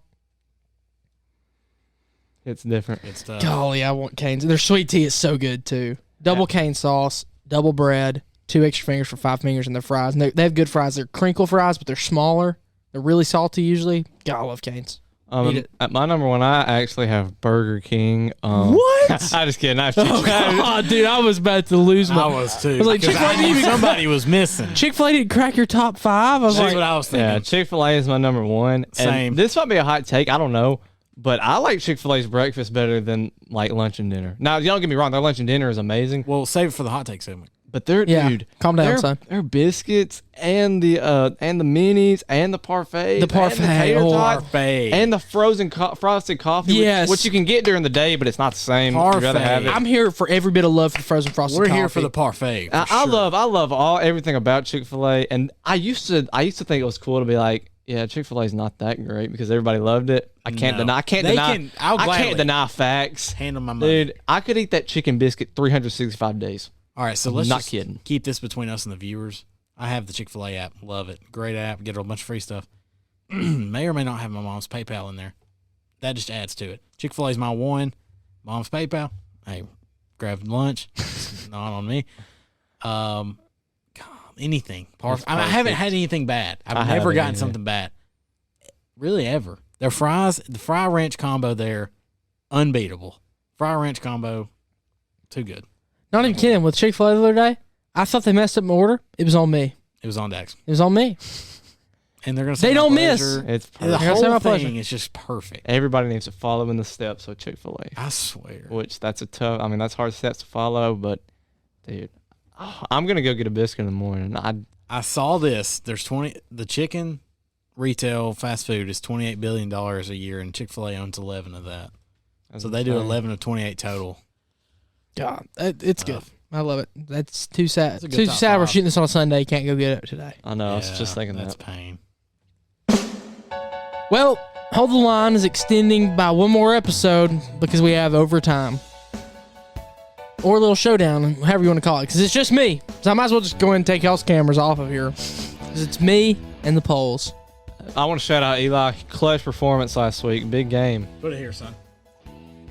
It's different. It's tough. Golly, I want Cane's. Their sweet tea is so good too. Double cane sauce, double bread, 2 extra fingers for 5 fingers, and their fries. And they have good fries. They're crinkle fries, but they're smaller. They're really salty usually. God, I love Cane's. At my number 1, I actually have Burger King. What? I just kidding. God, dude, I was about to lose my. I was too. I was like, Chick-fil-A somebody was missing. Chick-fil-A didn't crack your top 5. I was That's what I was thinking. Yeah, Chick-fil-A is my number 1. Same. And this might be a hot take. I don't know. But I like Chick-fil-A's breakfast better than like lunch and dinner. Now, don't get me wrong. Their lunch and dinner is amazing. Well, save it for the hot take segment. But they're dude, calm down, son. Their biscuits and the minis and the parfait, and the frozen frosted coffee, yes, which you can get during the day, but it's not the same. You'd rather have it. I'm here for every bit of love for the frozen frosted coffee. We're here for the parfait. I love everything about Chick-fil-A, and I used to think it was cool to be like, yeah, Chick-fil-A is not that great because everybody loved it. I can't deny facts. Hand them my money. Dude, I could eat that chicken biscuit 365 days. All right, so let's not kidding. Keep this between us and the viewers. I have the Chick-fil-A app. Love it. Great app. Get a bunch of free stuff. May or may not have my mom's PayPal in there. That just adds to it. Chick-fil-A is my one. Mom's PayPal. Hey, grab lunch. Not on me. Anything. I haven't had anything bad. I've never gotten something bad. Really, ever. Their fries, the fry ranch combo there, unbeatable. Fry ranch combo, too good. Not even kidding. With Chick-fil-A the other day, I thought they messed up my order. It was on me. It was on Dax. It was on me. And they're going to say they don't miss. It's perfect. The whole thing is just perfect. Everybody needs to follow in the steps of Chick-fil-A. I swear. Which that's hard steps to follow, but dude, I'm going to go get a biscuit in the morning. I saw this. There's the chicken retail fast food is $28 billion a year, and Chick-fil-A owns 11 of that. So they do 11 of 28 total. God, it's good. I love it. That's too sad. Too sad we're shooting this on a Sunday. Can't go get it today. I know. I was just thinking that's pain. Well, Hold the Line is extending by one more episode because we have overtime. Or a little showdown, however you want to call it. Because it's just me. So I might as well just go ahead and take y'all's cameras off of here. Because it's me and the polls. I want to shout out Eli. Clutch performance last week. Big game. Put it here, son.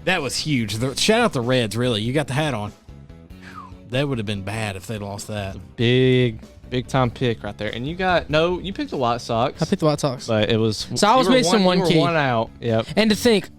That was huge. Shout out the Reds, really. You got the hat on. That would have been bad if they'd lost that. Big time pick right there. And you picked the White Sox. I picked the White Sox. But it was... So I was missing one key. One out. Yep. And to think,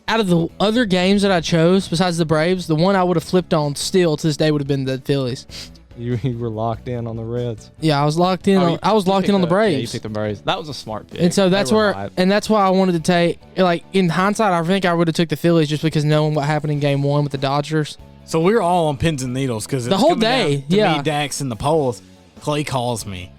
out of the other games that I chose, besides the Braves, the one I would have flipped on still to this day would have been the Phillies. You were locked in on the Reds. Yeah, I was locked in. I was locked in on the Braves. Yeah, you picked the Braves. That was a smart pick. And so that's why I wanted to take. Like in hindsight, I think I would have took the Phillies just because knowing what happened in Game 1 with the Dodgers. So we were all on pins and needles because the whole day, me, Dax, and the polls. Clay calls me.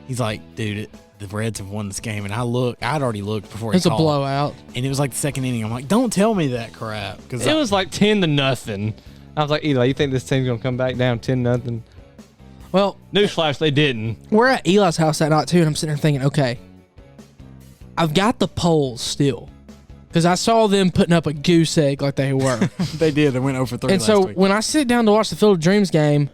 He's like, "Dude, the Reds have won this game," and I'd already looked before. It's a blowout, and it was like the second inning. I'm like, "Don't tell me that crap," because it was like 10-0. I was like, Eli, you think this team's gonna come back down 10-0? Well, newsflash, they didn't. We're at Eli's house that night too, and I'm sitting there thinking, okay, I've got the polls still because I saw them putting up a goose egg like they were. They did. They went over 3. And so when I sit down to watch the Field of Dreams game,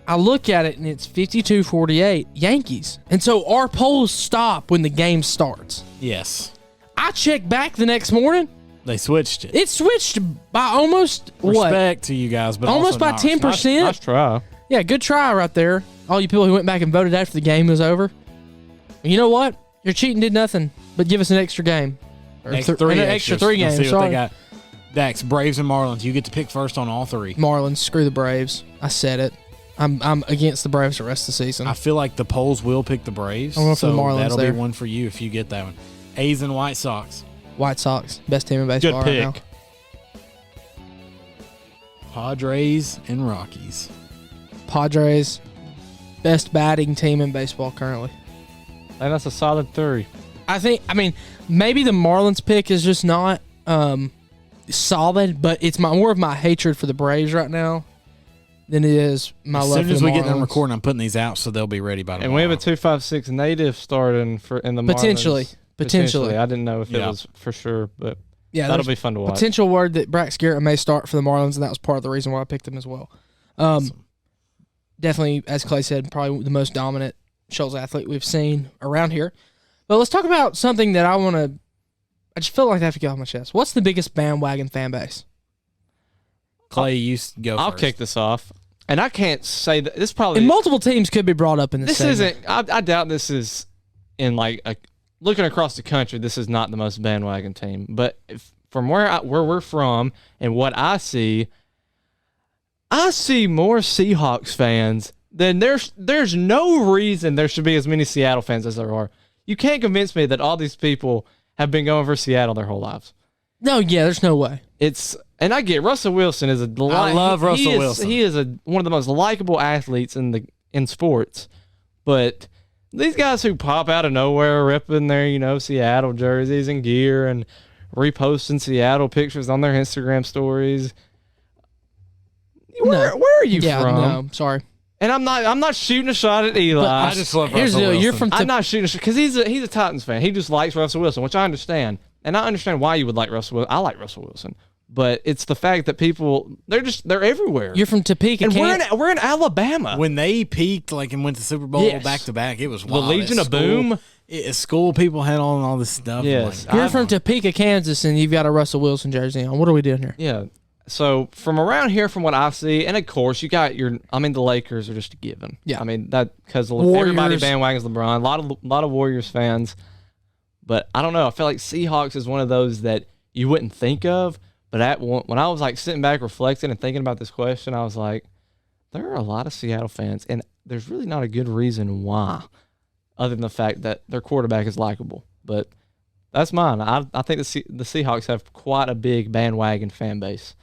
I look at it and it's 52-48 Yankees. And so our polls stop when the game starts. Yes. I checked back the next morning. They switched it. It switched by almost respect to you guys, but almost by 10%. Nice try. Yeah, good try right there. All you people who went back and voted after the game was over. And you know what? Your cheating did nothing but give us an extra game. Or extra 3 games. See what they got. Dax, Braves and Marlins. You get to pick first on all 3. Marlins, screw the Braves. I said it. I'm against the Braves the rest of the season. I feel like the polls will pick the Braves. I'm going for the Marlins. That'll be one for you if you get that one. A's and White Sox. White Sox, best team in baseball right now. Padres and Rockies. Padres, best batting team in baseball currently. And that's a solid 3. I mean, maybe the Marlins pick is just not solid, but it's more of my hatred for the Braves right now than it is my love for the Marlins. As soon as we get done recording, I'm putting these out so they'll be ready by tomorrow. And we have a 256 native starting in the Marlins. Potentially. I didn't know if it was for sure, but yeah, that'll be fun to watch. Potential word that Brax Garrett may start for the Marlins, and that was part of the reason why I picked him as well. Awesome. Definitely, as Clay said, probably the most dominant Shoals athlete we've seen around here. But let's talk about something that I just feel like I have to get off my chest. What's the biggest bandwagon fan base? Clay, you go I'll first. kick this off. And I can't say that. This probably... And multiple teams could be brought up in this segment. I doubt this is in like a... Looking across the country, this is not the most bandwagon team. But from where we're from and what I see more Seahawks fans than there's no reason there should be as many Seattle fans as there are. You can't convince me that all these people have been going for Seattle their whole lives. No, yeah, there's no way. It's And I get Russell Wilson is I love Russell Wilson. He is one of the most likable athletes in sports. But these guys who pop out of nowhere ripping their, Seattle jerseys and gear and reposting Seattle pictures on their Instagram stories. Where are you from? No, sorry. And I'm not shooting a shot at Eli. I just love Russell Wilson. You're from I'm not shooting a shot because he's a Titans fan. He just likes Russell Wilson, which I understand. And I understand why you would like Russell Wilson. I like Russell Wilson. But it's the fact that people, they're everywhere. You're from Topeka, and we're in Alabama. When they peaked, and went to Super Bowl back to back, it was wild. The Legion of Boom. At school, people had on all this stuff. Yes. You're from Topeka, Kansas, and you've got a Russell Wilson jersey on. What are we doing here? Yeah. So from around here, from what I see, and of course you got the Lakers are just a given. Yeah. That because everybody bandwagons LeBron. A lot of Warriors fans, but I don't know. I feel like Seahawks is one of those that you wouldn't think of. But when I was sitting back reflecting and thinking about this question, I was like, there are a lot of Seattle fans, and there's really not a good reason why, other than the fact that their quarterback is likable. But that's mine. I think the Seahawks have quite a big bandwagon fan base.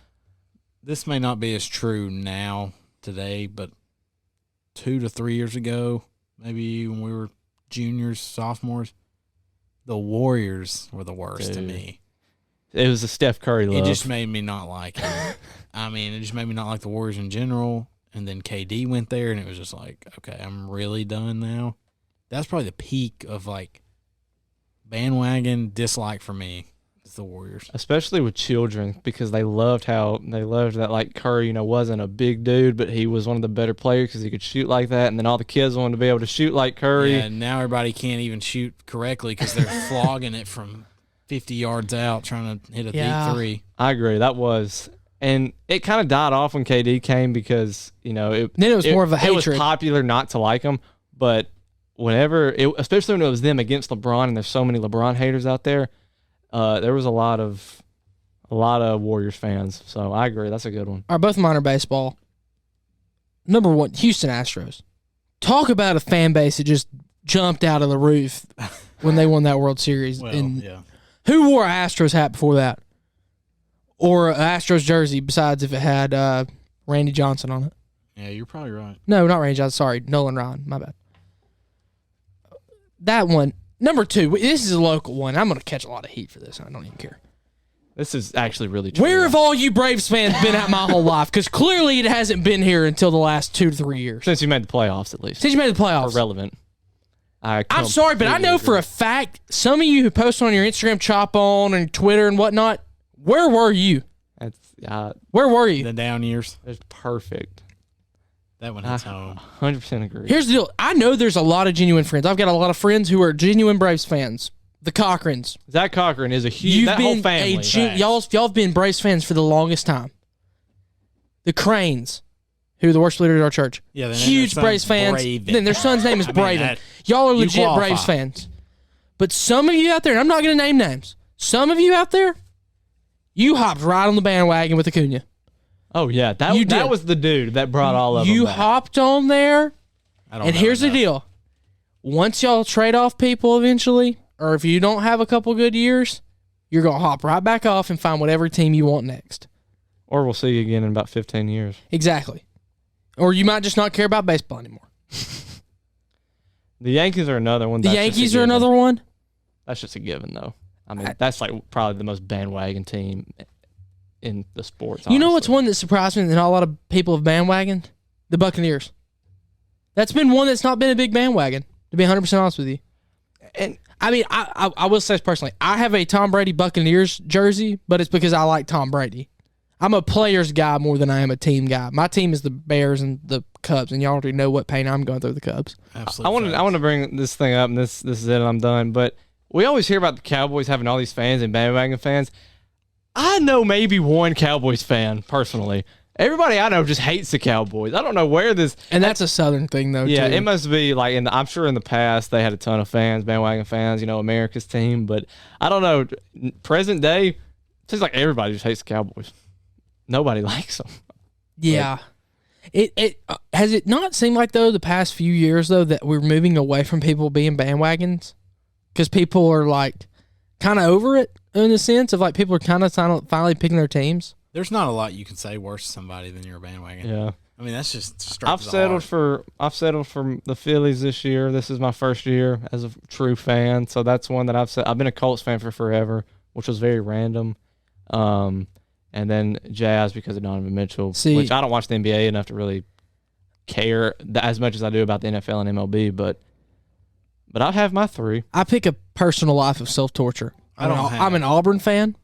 This may not be as true now, today, but 2 to 3 years ago, maybe when we were juniors, sophomores, the Warriors were the worst to me. It was a Steph Curry love. It just made me not like him. It just made me not like the Warriors in general. And then KD went there, and it was just like, okay, I'm really done now. That's probably the peak of bandwagon dislike for me. Is the Warriors, especially with children, because they loved that Curry, wasn't a big dude, but he was one of the better players because he could shoot like that, and then all the kids wanted to be able to shoot like Curry. Yeah, and now everybody can't even shoot correctly because they're flogging it from 50 yards out trying to hit a deep three. I agree. And it kind of died off when KD came because, then it was more of a hatred. It was popular not to like him, but especially when it was them against LeBron, and there's so many LeBron haters out there, there was a lot of Warriors fans. So I agree. That's a good one. All right, both mine are baseball. Number one, Houston Astros. Talk about a fan base that just jumped out of the roof when they won that World Series. Who wore an Astros hat before that? Or an Astros jersey besides if it had Randy Johnson on it? Yeah, you're probably right. No, not Randy Johnson. Sorry, Nolan Ryan. My bad. That one. Number two. This is a local one. I'm going to catch a lot of heat for this. I don't even care. This is actually really true. Where have all you Braves fans been at my whole life? Because clearly it hasn't been here until the last 2 to 3 years. Since you made the playoffs, at least. Since you made the playoffs. Or relevant. I'm sorry, but I know for a fact some of you who post on your Instagram chop on and Twitter and whatnot, where were you? Where were you? The down years. It's perfect. That one hits home. 100% agree. Here's the deal. I know there's a lot of genuine friends. I've got a lot of friends who are genuine Braves fans. The Cochrans. Zach Cochran is a huge. Whole family. Y'all have been Braves fans for the longest time. The Cranes, who are the worship leaders of our church. Yeah, huge Braves fans. Then their son's name is Braden. Y'all are legit Braves fans. But some of you out there, and I'm not going to name names, some of you out there, you hopped right on the bandwagon with Acuna. Oh, yeah. That was the dude that brought all of them You back. hopped on there, and here's the deal. Once y'all trade off people eventually, or if you don't have a couple good years, you're going to hop right back off and find whatever team you want next. Or we'll see you again in about 15 years. Exactly. Or you might just not care about baseball anymore. The Yankees are another one. The Yankees are another one? That's just a given, though. That's probably the most bandwagon team in the sports. You know what's one that surprised me that not a lot of people have bandwagoned? The Buccaneers. That's been one that's not been a big bandwagon, to be 100% honest with you. And I will say this personally. I have a Tom Brady Buccaneers jersey, but it's because I like Tom Brady. I'm a players guy more than I am a team guy. My team is the Bears and the Cubs, and y'all already know what pain I'm going through the Cubs. Absolutely. I want to bring this thing up, and this is it, and I'm done. But we always hear about the Cowboys having all these fans and bandwagon fans. I know maybe one Cowboys fan personally. Everybody I know just hates the Cowboys. I don't know where this. And that's a Southern thing, though. Yeah, too. it must be like I'm sure in the past they had a ton of fans, bandwagon fans. America's team. But I don't know. Present day, it seems like everybody just hates the Cowboys. Nobody likes them. Yeah. It has it not seemed like, though, the past few years, though, that we're moving away from people being bandwagons? Because people are, kind of over it in the sense of, people are kind of finally picking their teams. There's not a lot you can say worse to somebody than you're a bandwagon. Yeah. I mean, that's just straight I've to the settled heart. for the Phillies this year. This is my first year as a true fan, so that's one that I've been a Colts fan for forever, which was very random. And then Jazz because of Donovan Mitchell, which I don't watch the NBA enough to really care as much as I do about the NFL and MLB, but I have my three. I pick a personal life of self-torture. I'm an Auburn fan.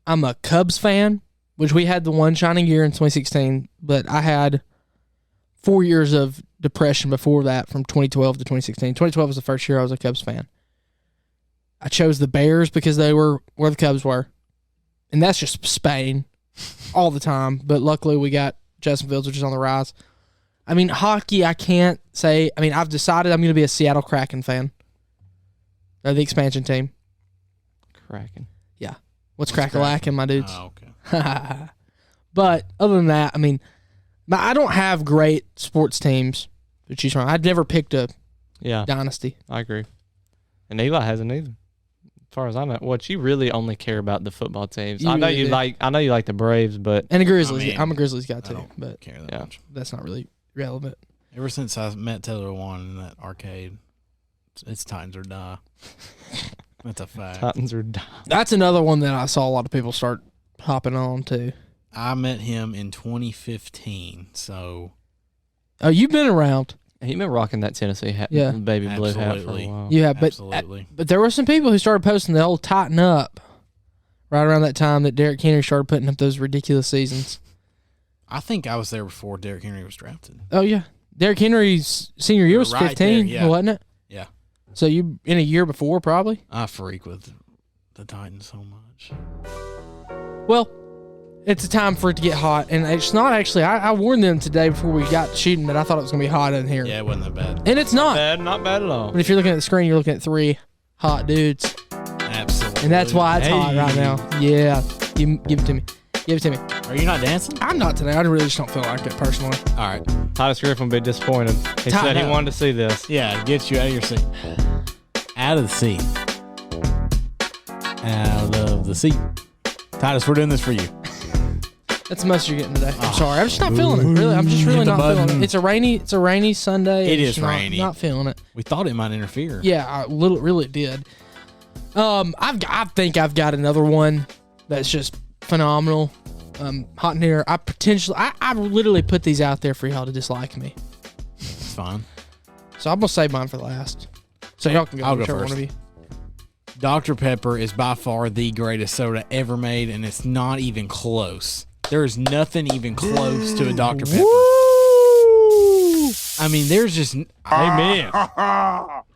I'm a Cubs fan, which we had the one shining year in 2016, but I had 4 years of depression before that from 2012 to 2016. 2012 was the first year I was a Cubs fan. I chose the Bears because they were where the Cubs were. And that's just Spain all the time. But luckily we got Justin Fields, which is on the rise. I mean, hockey, I can't say. I mean, I've decided I'm going to be a Seattle Kraken fan. They're the expansion team. Kraken. Yeah. What's crack-a-lackin', my dudes? Oh, okay. But other than that, I mean, I don't have great sports teams to choose from. I've never picked a dynasty. I agree. And Eli hasn't either. As far as I know, what you really only care about the football teams. I know you like the Braves, but and the Grizzlies. I'm a Grizzlies guy too, but care that much. That's not really relevant. Ever since I met Taylor One in that arcade, it's Titans or die. That's a fact. Titans are dying. That's another one that I saw a lot of people start hopping on too. I met him in 2015, so. Oh, you've been around. He's been rocking that Tennessee baby blue hat for a while. You have, absolutely. But there were some people who started posting the old tighten up right around that time that Derrick Henry started putting up those ridiculous seasons. I think I was there before Derrick Henry was drafted. Oh, yeah. Derrick Henry's senior year was 15, wasn't it? Yeah. So you in a year before, probably? I freak with the Titans so much. Well, it's a time for it to get hot, and it's not actually. I warned them today before we got shooting that I thought it was going to be hot in here. Yeah, it wasn't that bad. And it's not. Not bad at all. But if you're looking at the screen, you're looking at three hot dudes. Absolutely. And that's why it's hot right now. Yeah. Give it to me. Give it to me. Are you not dancing? I'm not today. I really just don't feel like it personally. All right. Titus Griffin will be disappointed. He said he wanted to see this. Yeah, get you out of your seat. Out of the seat. Out of the seat. Titus, we're doing this for you. That's the message you're getting today. I'm sorry. I'm just not feeling it. Really, I'm just really not feeling it. It's a rainy Sunday. It is rainy. Not feeling it. We thought it might interfere. Yeah, really did. I think I've got another one that's just phenomenal. Hot in here. I literally put these out there for y'all to dislike me. It's fine. So I'm gonna save mine for last. So y'all can go. I'll go whichever first. one of you. Dr. Pepper is by far the greatest soda ever made, and it's not even close. There is nothing even close to a Dr. Pepper. Woo! I mean, there's just Amen.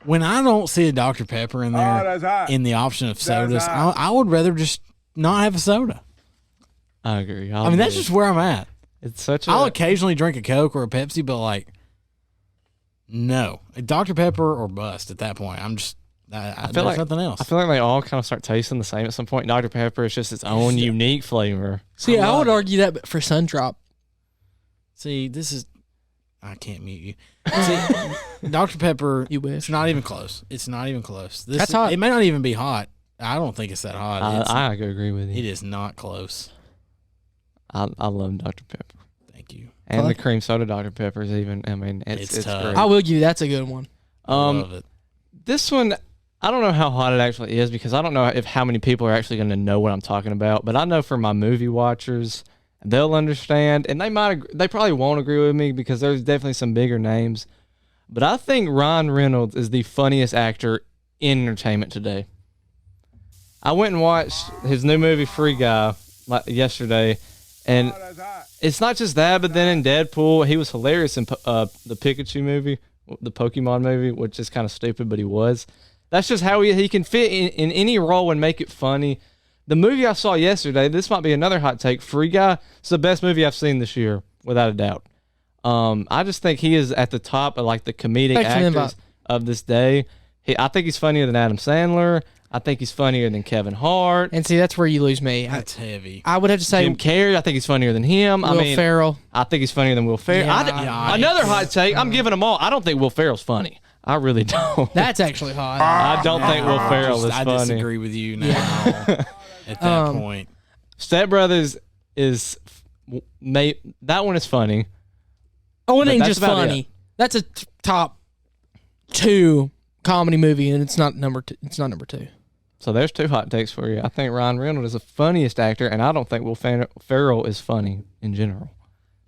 when I don't see a Dr. Pepper in there in the option of sodas, I would rather just not have a soda. I agree. I mean, that's just where I'm at. It's such I'll occasionally drink a Coke or a Pepsi, but like, no, a Dr. Pepper or bust at that point. I'm just. I feel like nothing else. I feel like they all kind of start tasting the same at some point. Dr. Pepper is just its own unique flavor. See, I would argue that for Sundrop. See, this is. I can't mute you. See, Dr. Pepper. You wish. It's not even close. It's not even close. That's hot. It may not even be hot. I don't think it's that hot. I agree with you. It is not close. I love Dr. Pepper. Thank you. And the cream soda Dr. Pepper is even. I mean, it's tough. great. I will give you that's a good one. Love it. This one, I don't know how hot it actually is because I don't know if how many people are actually going to know what I'm talking about. But I know for my movie watchers, they'll understand, and they probably won't agree with me because there's definitely some bigger names. But I think Ryan Reynolds is the funniest actor in entertainment today. I went and watched his new movie Free Guy yesterday, and it's not just that, but then in Deadpool, he was hilarious in the Pikachu movie, the Pokemon movie, which is kind of stupid, but he was. That's just how he can fit in any role and make it funny. The movie I saw yesterday, this might be another hot take, Free Guy, it's the best movie I've seen this year, without a doubt. I just think he is at the top of like the comedic actors of this day. I think he's funnier than Adam Sandler. I think he's funnier than Kevin Hart. And see, that's where you lose me. That's heavy. I would have to say Jim Carrey, I think he's funnier than him. Will Ferrell. I think he's funnier than Will Ferrell. Another hot take. I'm giving them all. I don't think Will Ferrell's funny. I really don't. That's actually hot. I don't think Will Ferrell is funny. I disagree with you now at that point. Step Brothers, is that one is funny. Oh, it But ain't that's just about funny. it. That's a top 2 comedy movie, and it's not number 2. It's not number 2. So there's 2 hot takes for you. I think Ryan Reynolds is the funniest actor, and I don't think Will Ferrell is funny in general.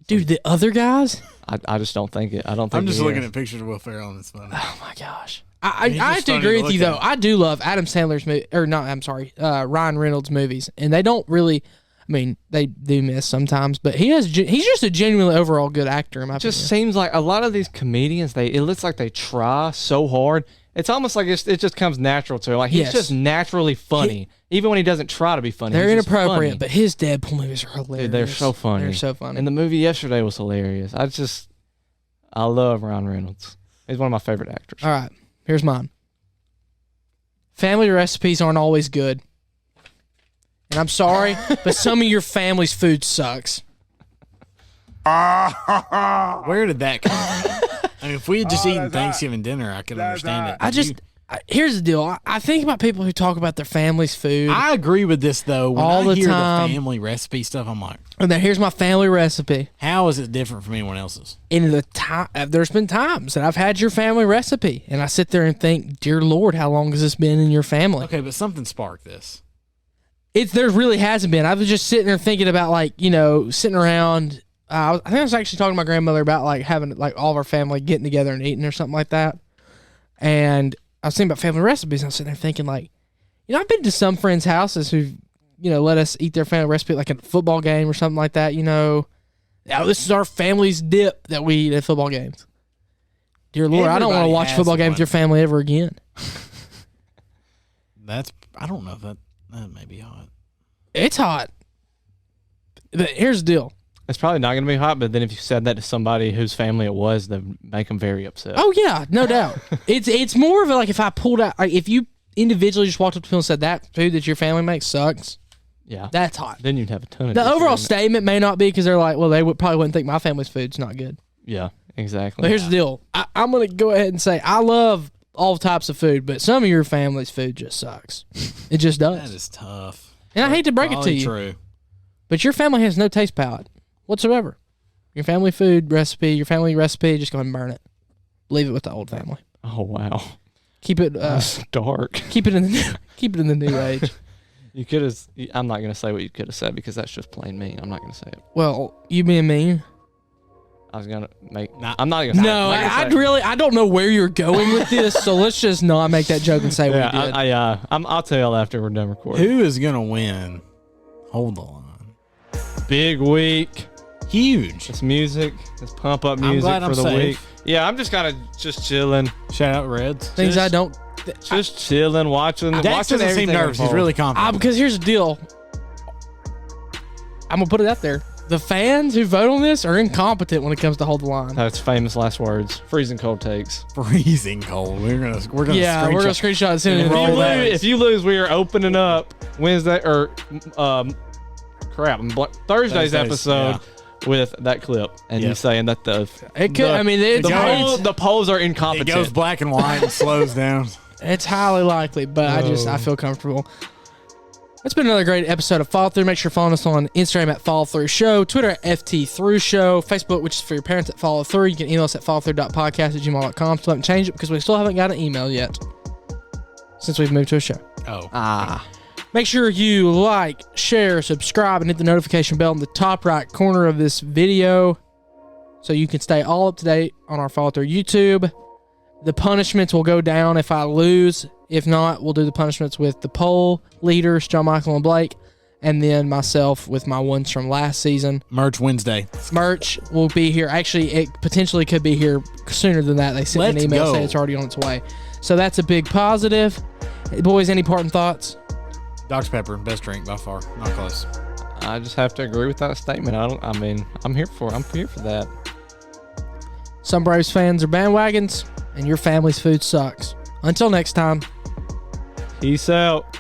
Dude, the other guys? I just don't think it. I don't think. I'm just he looking is. at pictures of Will Ferrell, and it's funny. Oh my gosh. I He's have just to funny agree to with you look though. at. I do love Adam Sandler's movie, Ryan Reynolds movies, and they don't really. I mean, they do miss sometimes, but he's just a genuinely overall good actor. In my It just opinion. seems like a lot of these comedians. It looks like they try so hard. It's almost like it just comes natural to him. Like he's Yes. just naturally funny, even when he doesn't try to be funny. They're he's just inappropriate, funny. but his Deadpool movies are hilarious. Dude, they're so funny. They're so funny. And the movie yesterday was hilarious. I love Ryan Reynolds. He's one of my favorite actors. All right, here's mine. Family recipes aren't always good. And I'm sorry, but some of your family's food sucks. Where did that come from? I mean, if we had just eaten Thanksgiving dinner, I could understand it. Here's the deal. I think about people who talk about their family's food. I agree with this though. When All I the hear time. the family recipe stuff, I'm like, And then here's my family recipe. how is it different from anyone else's? In the time, there's been times that I've had your family recipe, and I sit there and think, "Dear Lord, how long has this been in your family?" Okay, but something sparked this. There really hasn't been. I was just sitting there thinking about sitting around. I think I was actually talking to my grandmother about having all of our family getting together and eating or something like that. And I was thinking about family recipes. And I was sitting there thinking I've been to some friends' houses who, let us eat their family recipe like at a football game or something like that. This is our family's dip that we eat at football games. Dear Lord, I don't want to Everybody watch a has football game with one. your family ever again. I don't know if that may be hot. It's hot. But here's the deal. It's probably not going to be hot, but then if you said that to somebody whose family it was, they'd make them very upset. Oh yeah, no doubt. It's more of if I pulled out, if you individually just walked up to people and said that food that your family makes sucks, Yeah. that's hot. Then you'd have a ton of The overall disagreement. statement may not be because they're like, well, probably wouldn't think my family's food's not good. Yeah, exactly. But here's the deal. I'm going to go ahead and say I love all types of food, but some of your family's food just sucks. It just That does. is tough. And I hate to break it to Probably you, True. but your family has no taste palate whatsoever. Your family food recipe, just go ahead and burn it. Leave it with the old family. Oh, wow. Keep it That's dark. keep it in the new age. You could have. I'm not going to say what you could have said because that's just plain mean. I'm not going to say it. Well, you being mean. I was going to make. Nah. I'm not going to say No, it. I don't know where you're going with this, so let's just not make that joke and say what you did. I'll tell after we're done recording. Who is gonna win? Hold the line. Big week. Huge. It's music. It's pump up I'm music glad for I'm the safe. week. Yeah, I'm just kind of just chilling. Shout out Reds. Things just- I don't. Just chilling, watching. Dax watching doesn't seem everything nervous. He's unfold. really confident. Because here's the deal. I'm gonna put it out there. The fans who vote on this are incompetent when it comes to hold the line. That's famous last words. Freezing cold takes. freezing cold. We're gonna Yeah, we're gonna screenshot it soon and And roll roll that. that. If you lose, we are opening up Wednesday or Thursday's episode with that clip and you Yep. saying that It could. I mean, the polls are It incompetent. goes black and white and slows down. it's highly likely, but I feel comfortable. It's been another great episode of Follow Through. Make sure you're following us on Instagram at Follow Through Show, Twitter at FT Through Show, Facebook, which is for your parents at Follow Through. You can email us at followthrough.podcast@gmail.com. Still haven't changed it because we still haven't got an email yet since we've moved to a show. Oh. Make sure you like, share, subscribe, and hit the notification bell in the top right corner of this video so you can stay all up to date on our Follow Through YouTube. The punishments will go down if I lose. If not, we'll do the punishments with the poll leaders, John Michael and Blake, and then myself with my ones from last season. Merch Wednesday. Merch will be here. Actually, it potentially could be here sooner than that. They sent me an Let's email go. saying it's already on its way. So that's a big positive. Boys, any parting thoughts? Dr. Pepper, best drink by far. Not close. I just have to agree with that statement. I'm here for that. Some Braves fans are bandwagons, and your family's food sucks. Until next time. Peace out.